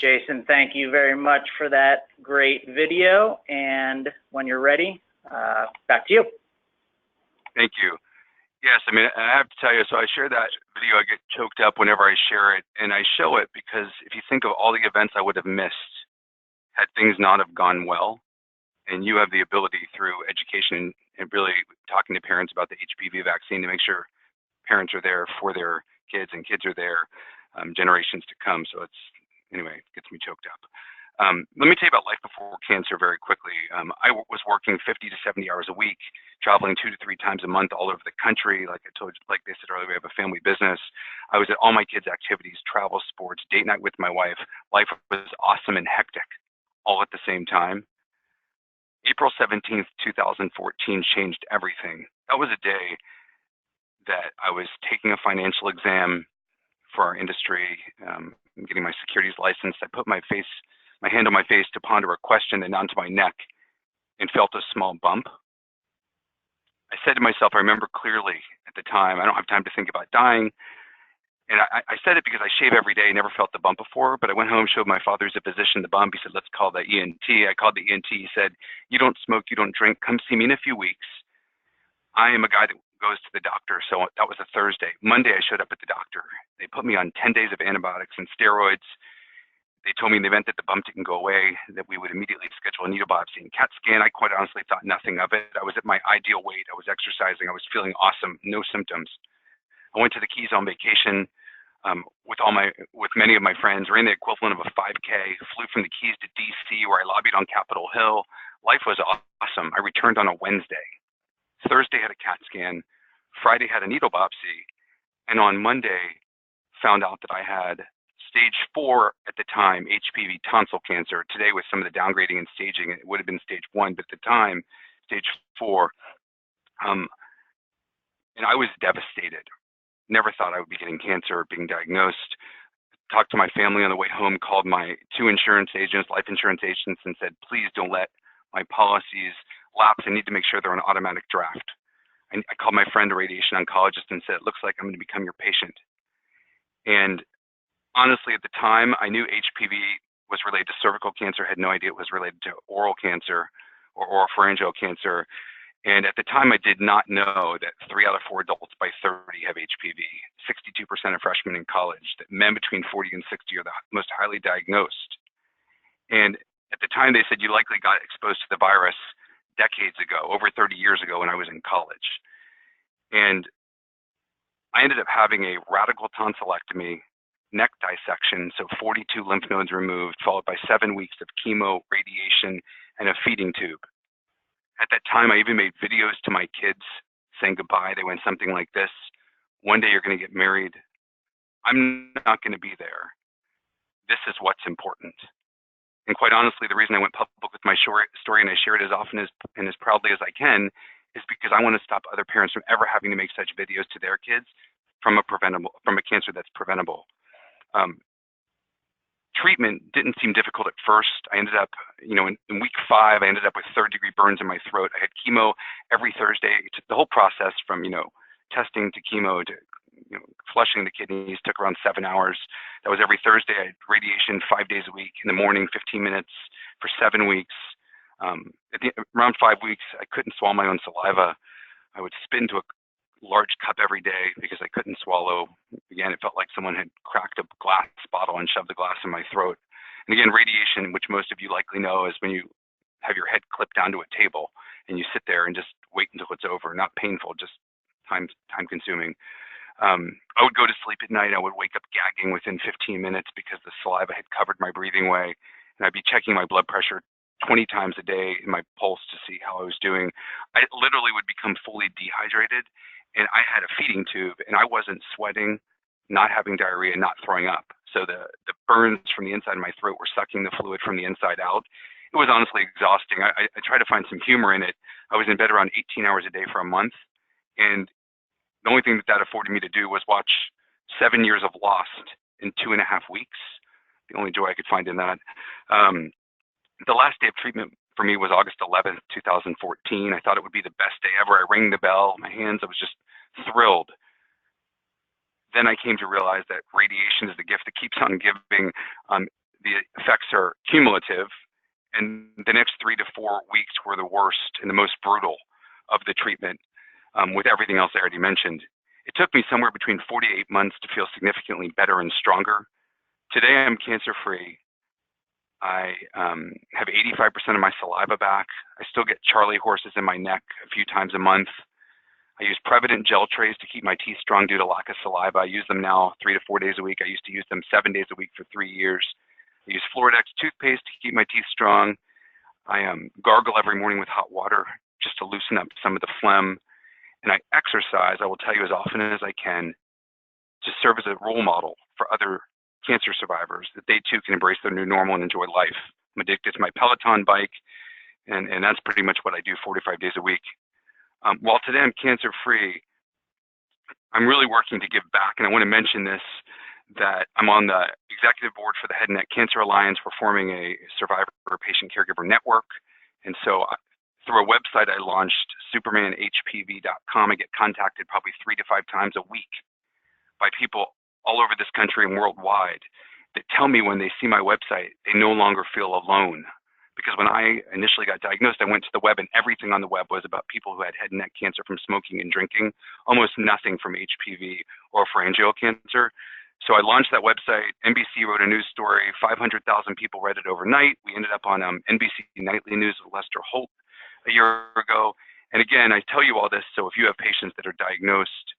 Jason, thank you very much for that great video. And when you're ready, back to you. Thank you. Yes, I mean, I have to tell you, so I share that video, I get choked up whenever I share it, and I show it because if you think of all the events I would have missed had things not have gone well, and you have the ability through education and really talking to parents about the HPV vaccine to make sure parents are there for their kids and kids are there generations to come. So it's, anyway, it gets me choked up. Let me tell you about life before cancer very quickly. I was working 50 to 70 hours a week, traveling 2 to 3 times a month all over the country. Like I told you, like they said earlier, we have a family business. I was at all my kids' activities, travel, sports, date night with my wife. Life was awesome and hectic all at the same time. April 17th, 2014 changed everything. That was a day that I was taking a financial exam for our industry, getting my securities license. I put my hand on my face to ponder a question and onto my neck and felt a small bump. I said to myself, I remember clearly at the time, I don't have time to think about dying. And I said it because I shave every day, never felt the bump before, but I went home, showed my father who's a physician the bump. He said, let's call the ENT. I called the ENT. He said, you don't smoke, you don't drink, come see me in a few weeks. I am a guy that goes to the doctor. So that was a Thursday. Monday, I showed up at the doctor. They put me on 10 days of antibiotics and steroids. They told me in the event that the bump didn't go away, that we would immediately schedule a needle biopsy and CAT scan. I quite honestly thought nothing of it. I was at my ideal weight. I was exercising. I was feeling awesome. No symptoms. I went to the Keys on vacation with many of my friends, ran the equivalent of a 5K, flew from the Keys to DC where I lobbied on Capitol Hill. Life was awesome. I returned on a Wednesday. Thursday had a CAT scan. Friday had a needle biopsy. And on Monday, found out that I had stage 4 at the time, HPV tonsil cancer. Today, with some of the downgrading and staging, it would have been stage 1, but at the time, stage 4. And I was devastated. Never thought I would be getting cancer or being diagnosed. Talked to my family on the way home, called my 2 insurance agents, life insurance agents, and said, please don't let my policies lapse. I need to make sure they're on automatic draft. I called my friend, a radiation oncologist, and said, it looks like I'm going to become your patient. And honestly, at the time, I knew HPV was related to cervical cancer, had no idea it was related to oral cancer or oropharyngeal cancer. And at the time, I did not know that 3 out of 4 adults by 30 have HPV, 62% of freshmen in college, that men between 40 and 60 are the most highly diagnosed. And at the time, they said you likely got exposed to the virus decades ago, over 30 years ago when I was in college. And I ended up having a radical tonsillectomy, neck dissection, so 42 lymph nodes removed, followed by 7 weeks of chemo, radiation, and a feeding tube. At that time, I even made videos to my kids saying goodbye. They went something like this: one day you're going to get married. I'm not going to be there. This is what's important. And quite honestly, the reason I went public with my story and I share it as often and as proudly as I can is because I want to stop other parents from ever having to make such videos to their kids from a cancer that's preventable. Treatment didn't seem difficult at first. I ended up, in week 5, I ended up with 3rd-degree burns in my throat. I had chemo every Thursday. The whole process from, testing to chemo to, flushing the kidneys took around 7 hours. That was every Thursday. I had radiation 5 days a week, in the morning, 15 minutes for 7 weeks. Around 5 weeks, I couldn't swallow my own saliva. I would spit into a large cup every day because I couldn't swallow. Again, it felt like someone had cracked a glass bottle and shoved the glass in my throat. And again, radiation, which most of you likely know, is when you have your head clipped down to a table and you sit there and just wait until it's over. Not painful, just time consuming. I would go to sleep at night. I would wake up gagging within 15 minutes because the saliva had covered my breathing way. And I'd be checking my blood pressure 20 times a day in my pulse to see how I was doing. I literally would become fully dehydrated. And I had a feeding tube, and I wasn't sweating, not having diarrhea, not throwing up. So the burns from the inside of my throat were sucking the fluid from the inside out. It was honestly exhausting. I tried to find some humor in it. I was in bed around 18 hours a day for a month, and the only thing that afforded me to do was watch 7 years of Lost in 2.5 weeks. The only joy I could find in that. The last day of treatment for me was August 11th, 2014. I thought it would be the best day ever. I rang the bell, my hands, I was just thrilled. Then I came to realize that radiation is the gift that keeps on giving. the effects are cumulative, and the next 3 to 4 weeks were the worst and the most brutal of the treatment, with everything else I already mentioned. It took me somewhere between 4 to 8 months to feel significantly better and stronger. Today I'm cancer-free. I have 85% of my saliva back. I still get Charlie horses in my neck a few times a month. I use Prevalent gel trays to keep my teeth strong due to lack of saliva. I use them now 3 to 4 days a week. I used to use them 7 days a week for 3 years. I use Floradex toothpaste to keep my teeth strong. I gargle every morning with hot water just to loosen up some of the phlegm. And I exercise, I will tell you, as often as I can, to serve as a role model for other cancer survivors, that they too can embrace their new normal and enjoy life. I'm addicted to my Peloton bike, and that's pretty much what I do 45 days a week. While today I'm cancer-free, I'm really working to give back, and I want to mention this, that I'm on the executive board for the Head and Neck Cancer Alliance. We're forming a survivor patient caregiver network, and so through a website I launched, supermanhpv.com, I get contacted probably 3 to 5 times a week by people all over this country and worldwide that tell me when they see my website, they no longer feel alone. Because when I initially got diagnosed, I went to the web and everything on the web was about people who had head and neck cancer from smoking and drinking, almost nothing from HPV or pharyngeal cancer. So I launched that website. NBC wrote a news story. 500,000 people read it overnight. We ended up on NBC Nightly News with Lester Holt a year ago. And again, I tell you all this, so if you have patients that are diagnosed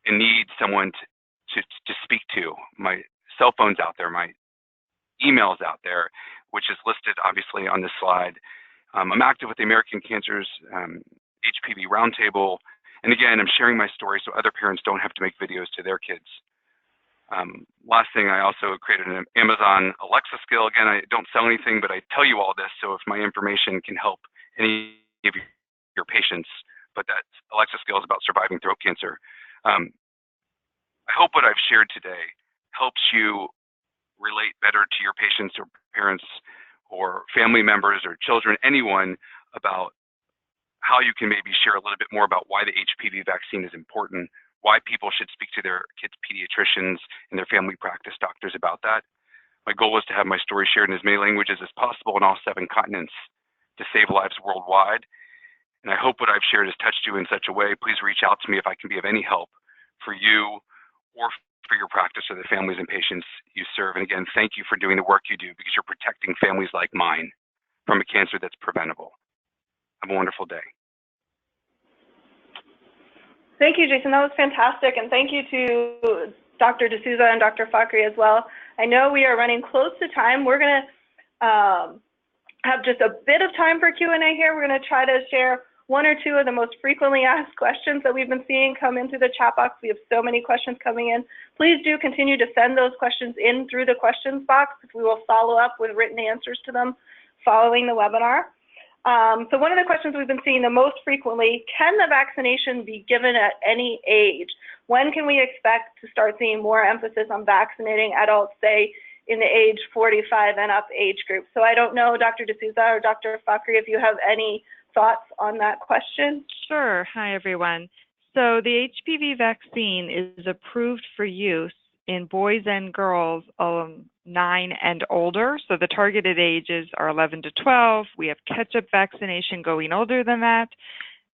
and need someone to speak to, my cell phone's out there, my email's out there, which is listed obviously on this slide. I'm active with the American Cancer's HPV Roundtable. And again, I'm sharing my story so other parents don't have to make videos to their kids. Last thing, I also created an Amazon Alexa skill. Again, I don't sell anything, but I tell you all this, so if my information can help any of your patients, but that Alexa skill is about surviving throat cancer. I hope what I've shared today helps you relate better to your patients or parents or family members or children, anyone, about how you can maybe share a little bit more about why the HPV vaccine is important, why people should speak to their kids' pediatricians and their family practice doctors about that. My goal is to have my story shared in as many languages as possible in all 7 continents to save lives worldwide. And I hope what I've shared has touched you in such a way. Please reach out to me if I can be of any help for you or for your practice or the families and patients you serve. And again, thank you for doing the work you do, because you're protecting families like mine from a cancer that's preventable. Have a wonderful day. Thank you, Jason. That was fantastic. And thank you to Dr. D'Souza and Dr. Fakhri as well. I know we are running close to time. We're going to have just a bit of time for Q&A here. We're going to try to share 1 or 2 of the most frequently asked questions that we've been seeing come into the chat box. We have so many questions coming in. Please do continue to send those questions in through the questions box. We will follow up with written answers to them following the webinar. So one of the questions we've been seeing the most frequently, can the vaccination be given at any age? When can we expect to start seeing more emphasis on vaccinating adults, say, in the age 45 and up age group? So I don't know, Dr. D'Souza or Dr. Fakhri, if you have any thoughts on that question? Sure. Hi, everyone. So the HPV vaccine is approved for use in boys and girls 9 and older. So the targeted ages are 11 to 12. We have catch-up vaccination going older than that.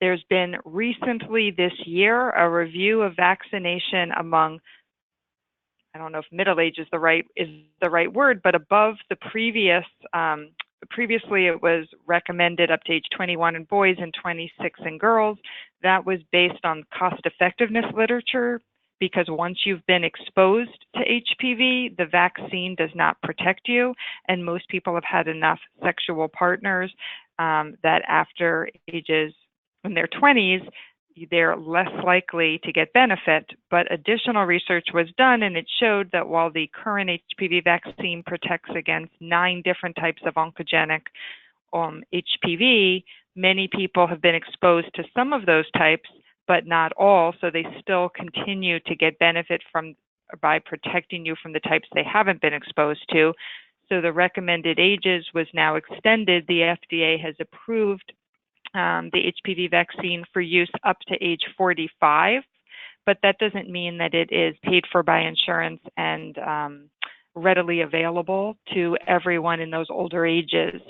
There's been recently this year a review of vaccination among, I don't know if middle age is the right word, but above the previous. Previously, it was recommended up to age 21 in boys and 26 in girls. That was based on cost-effectiveness literature, because once you've been exposed to HPV, the vaccine does not protect you, and most people have had enough sexual partners that after ages, in their 20s, they're less likely to get benefit. But additional research was done, and it showed that while the current HPV vaccine protects against 9 different types of oncogenic HPV, many people have been exposed to some of those types, but not all, so they still continue to get benefit by protecting you from the types they haven't been exposed to. So the recommended ages was now extended. The FDA has approved the HPV vaccine for use up to age 45, but that doesn't mean that it is paid for by insurance and readily available to everyone in those older ages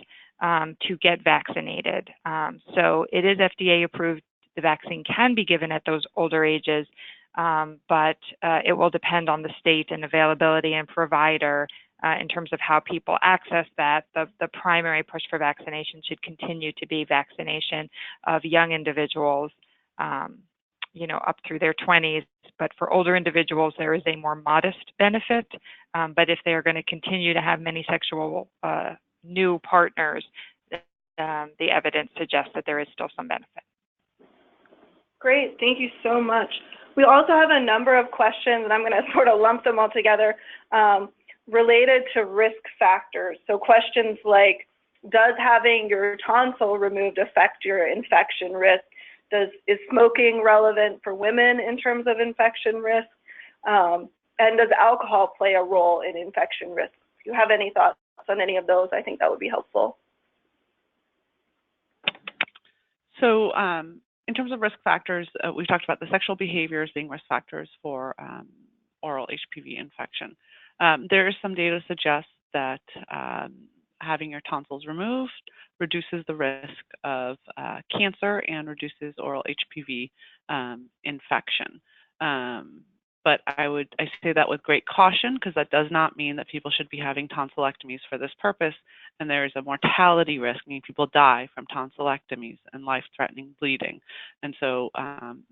to get vaccinated. So it is FDA approved. The vaccine can be given at those older ages, but it will depend on the state and availability and provider in terms of how people access that. The primary push for vaccination should continue to be vaccination of young individuals, up through their 20s. But for older individuals, there is a more modest benefit. But if they are going to continue to have many sexual new partners, the evidence suggests that there is still some benefit. Great, thank you so much. We also have a number of questions, and I'm going to sort of lump them all together, related to risk factors. So questions like, does having your tonsil removed affect your infection risk? Is smoking relevant for women in terms of infection risk? And does alcohol play a role in infection risk? If you have any thoughts on any of those, I think that would be helpful. So in terms of risk factors, we've talked about the sexual behaviors being risk factors for oral HPV infection. There is some data to suggest that having your tonsils removed reduces the risk of cancer and reduces oral HPV infection. But I say that with great caution, because that does not mean that people should be having tonsillectomies for this purpose. And there is a mortality risk, meaning people die from tonsillectomies and life-threatening bleeding. And so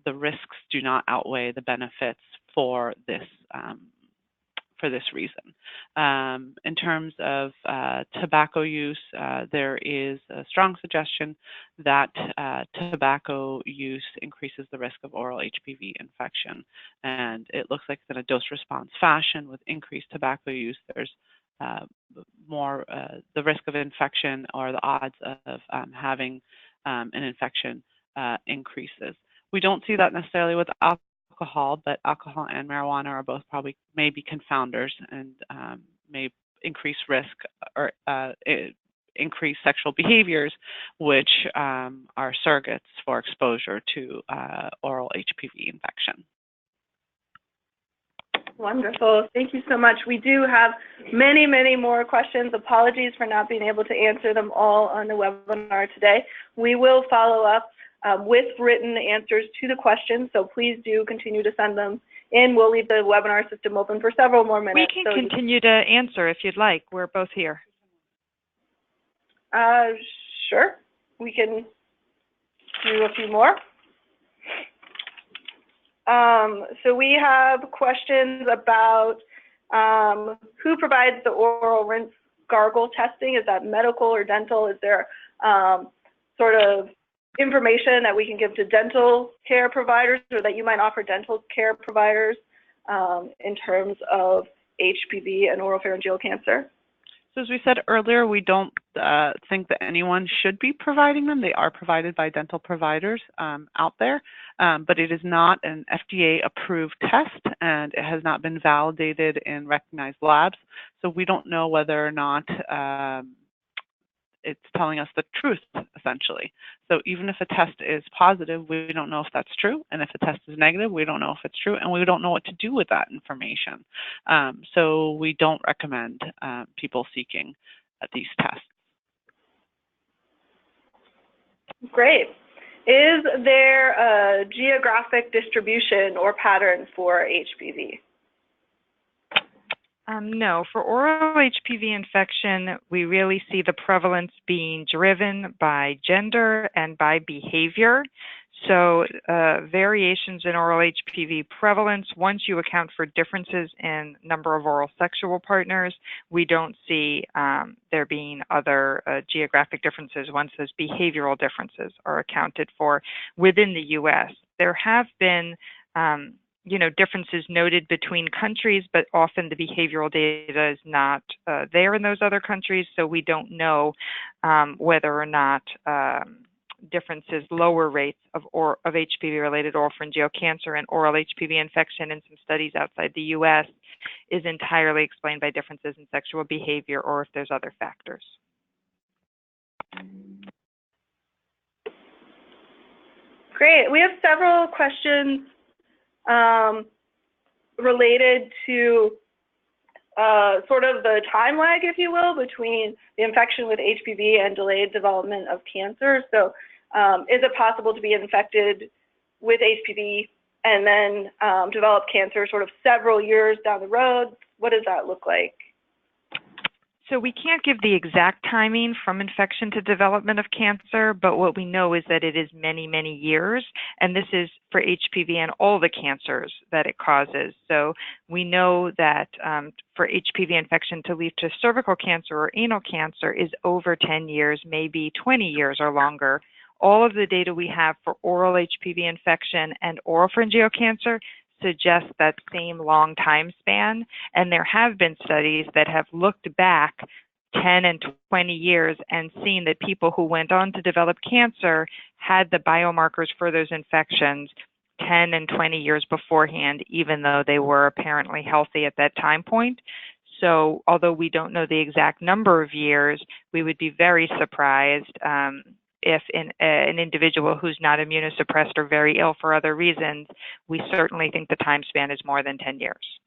the risks do not outweigh the benefits for this reason. In terms of tobacco use, there is a strong suggestion that tobacco use increases the risk of oral HPV infection. And it looks like in a dose-response fashion with increased tobacco use, there's more, the risk of infection or the odds of having an infection increases. We don't see that necessarily with alcohol, but alcohol and marijuana are both probably maybe confounders and may increase risk or increase sexual behaviors, which are surrogates for exposure to oral HPV infection. Wonderful. Thank you so much. We do have many, many more questions. Apologies for not being able to answer them all on the webinar today. We will follow up with written answers to the questions, so please do continue to send them in. We'll leave the webinar system open for several more minutes. We can continue to answer if you'd like. We're both here. Sure. We can do a few more. So we have questions about who provides the oral rinse gargle testing. Is that medical or dental? Is there sort of information that we can give to dental care providers or that you might offer dental care providers in terms of HPV and oropharyngeal cancer? So as we said earlier, we don't think that anyone should be providing them. They are provided by dental providers out there, but it is not an FDA-approved test, and it has not been validated in recognized labs. So we don't know whether or not it's telling us the truth, essentially. So even if a test is positive, we don't know if that's true. And if a test is negative, we don't know if it's true. And we don't know what to do with that information. So we don't recommend people seeking these tests. Great. Is there a geographic distribution or pattern for HPV? No, for oral HPV infection, we really see the prevalence being driven by gender and by behavior. So variations in oral HPV prevalence, once you account for differences in number of oral sexual partners, we don't see there being other geographic differences once those behavioral differences are accounted for within the U.S. There have been differences noted between countries, but often the behavioral data is not there in those other countries, so we don't know whether or not differences, lower rates of HPV-related oropharyngeal cancer and oral HPV infection in some studies outside the U.S. is entirely explained by differences in sexual behavior or if there's other factors. Great. We have several questions related to sort of the time lag, if you will, between the infection with HPV and delayed development of cancer. So is it possible to be infected with HPV and then develop cancer sort of several years down the road? What does that look like? So we can't give the exact timing from infection to development of cancer, but what we know is that it is many, many years, and this is for HPV and all the cancers that it causes. So we know that for HPV infection to lead to cervical cancer or anal cancer is over 10 years, maybe 20 years or longer. All of the data we have for oral HPV infection and oropharyngeal cancer suggests that same long time span, and there have been studies that have looked back 10 and 20 years and seen that people who went on to develop cancer had the biomarkers for those infections 10 and 20 years beforehand, even though they were apparently healthy at that time point. So although we don't know the exact number of years, we would be very surprised if an individual who's not immunosuppressed or very ill for other reasons, we certainly think the time span is more than 10 years.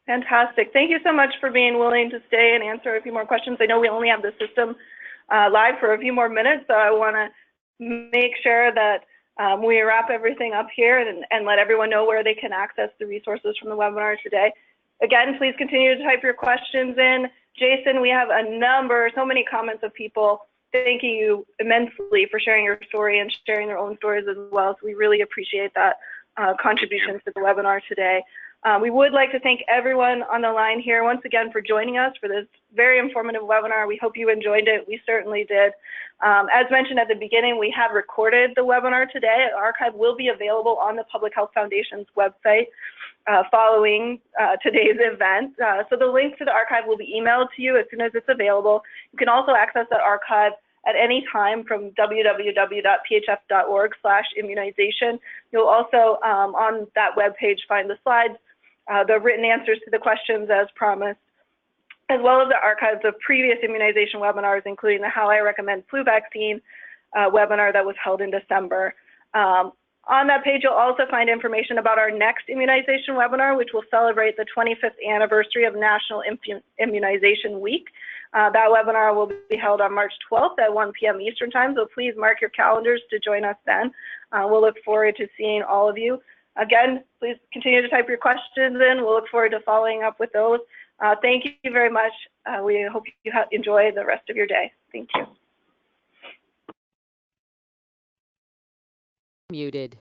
Fantastic. Thank you so much for being willing to stay and answer a few more questions. I know we only have the system live for a few more minutes, so I want to make sure that we wrap everything up here and let everyone know where they can access the resources from the webinar today. Again, please continue to type your questions in. Jason, we have so many comments of people thanking you immensely for sharing your story and sharing their own stories as well. So we really appreciate that contribution to the webinar today. We would like to thank everyone on the line here once again for joining us for this very informative webinar. We hope you enjoyed it. We certainly did. As mentioned at the beginning, we have recorded the webinar today. An archive will be available on the Public Health Foundation's website following today's event. So the link to the archive will be emailed to you as soon as it's available. You can also access that archive at any time from www.phf.org/immunization. You'll also on that webpage find the slides, the written answers to the questions as promised, as well as the archives of previous immunization webinars, including the How I Recommend Flu Vaccine webinar that was held in December. On that page, you'll also find information about our next immunization webinar, which will celebrate the 25th anniversary of National Immunization Week. That webinar will be held on March 12th at 1 p.m. Eastern Time, so please mark your calendars to join us then. We'll look forward to seeing all of you. Again, please continue to type your questions in. We'll look forward to following up with those. Thank you very much. We hope you enjoy the rest of your day. Thank you. Muted.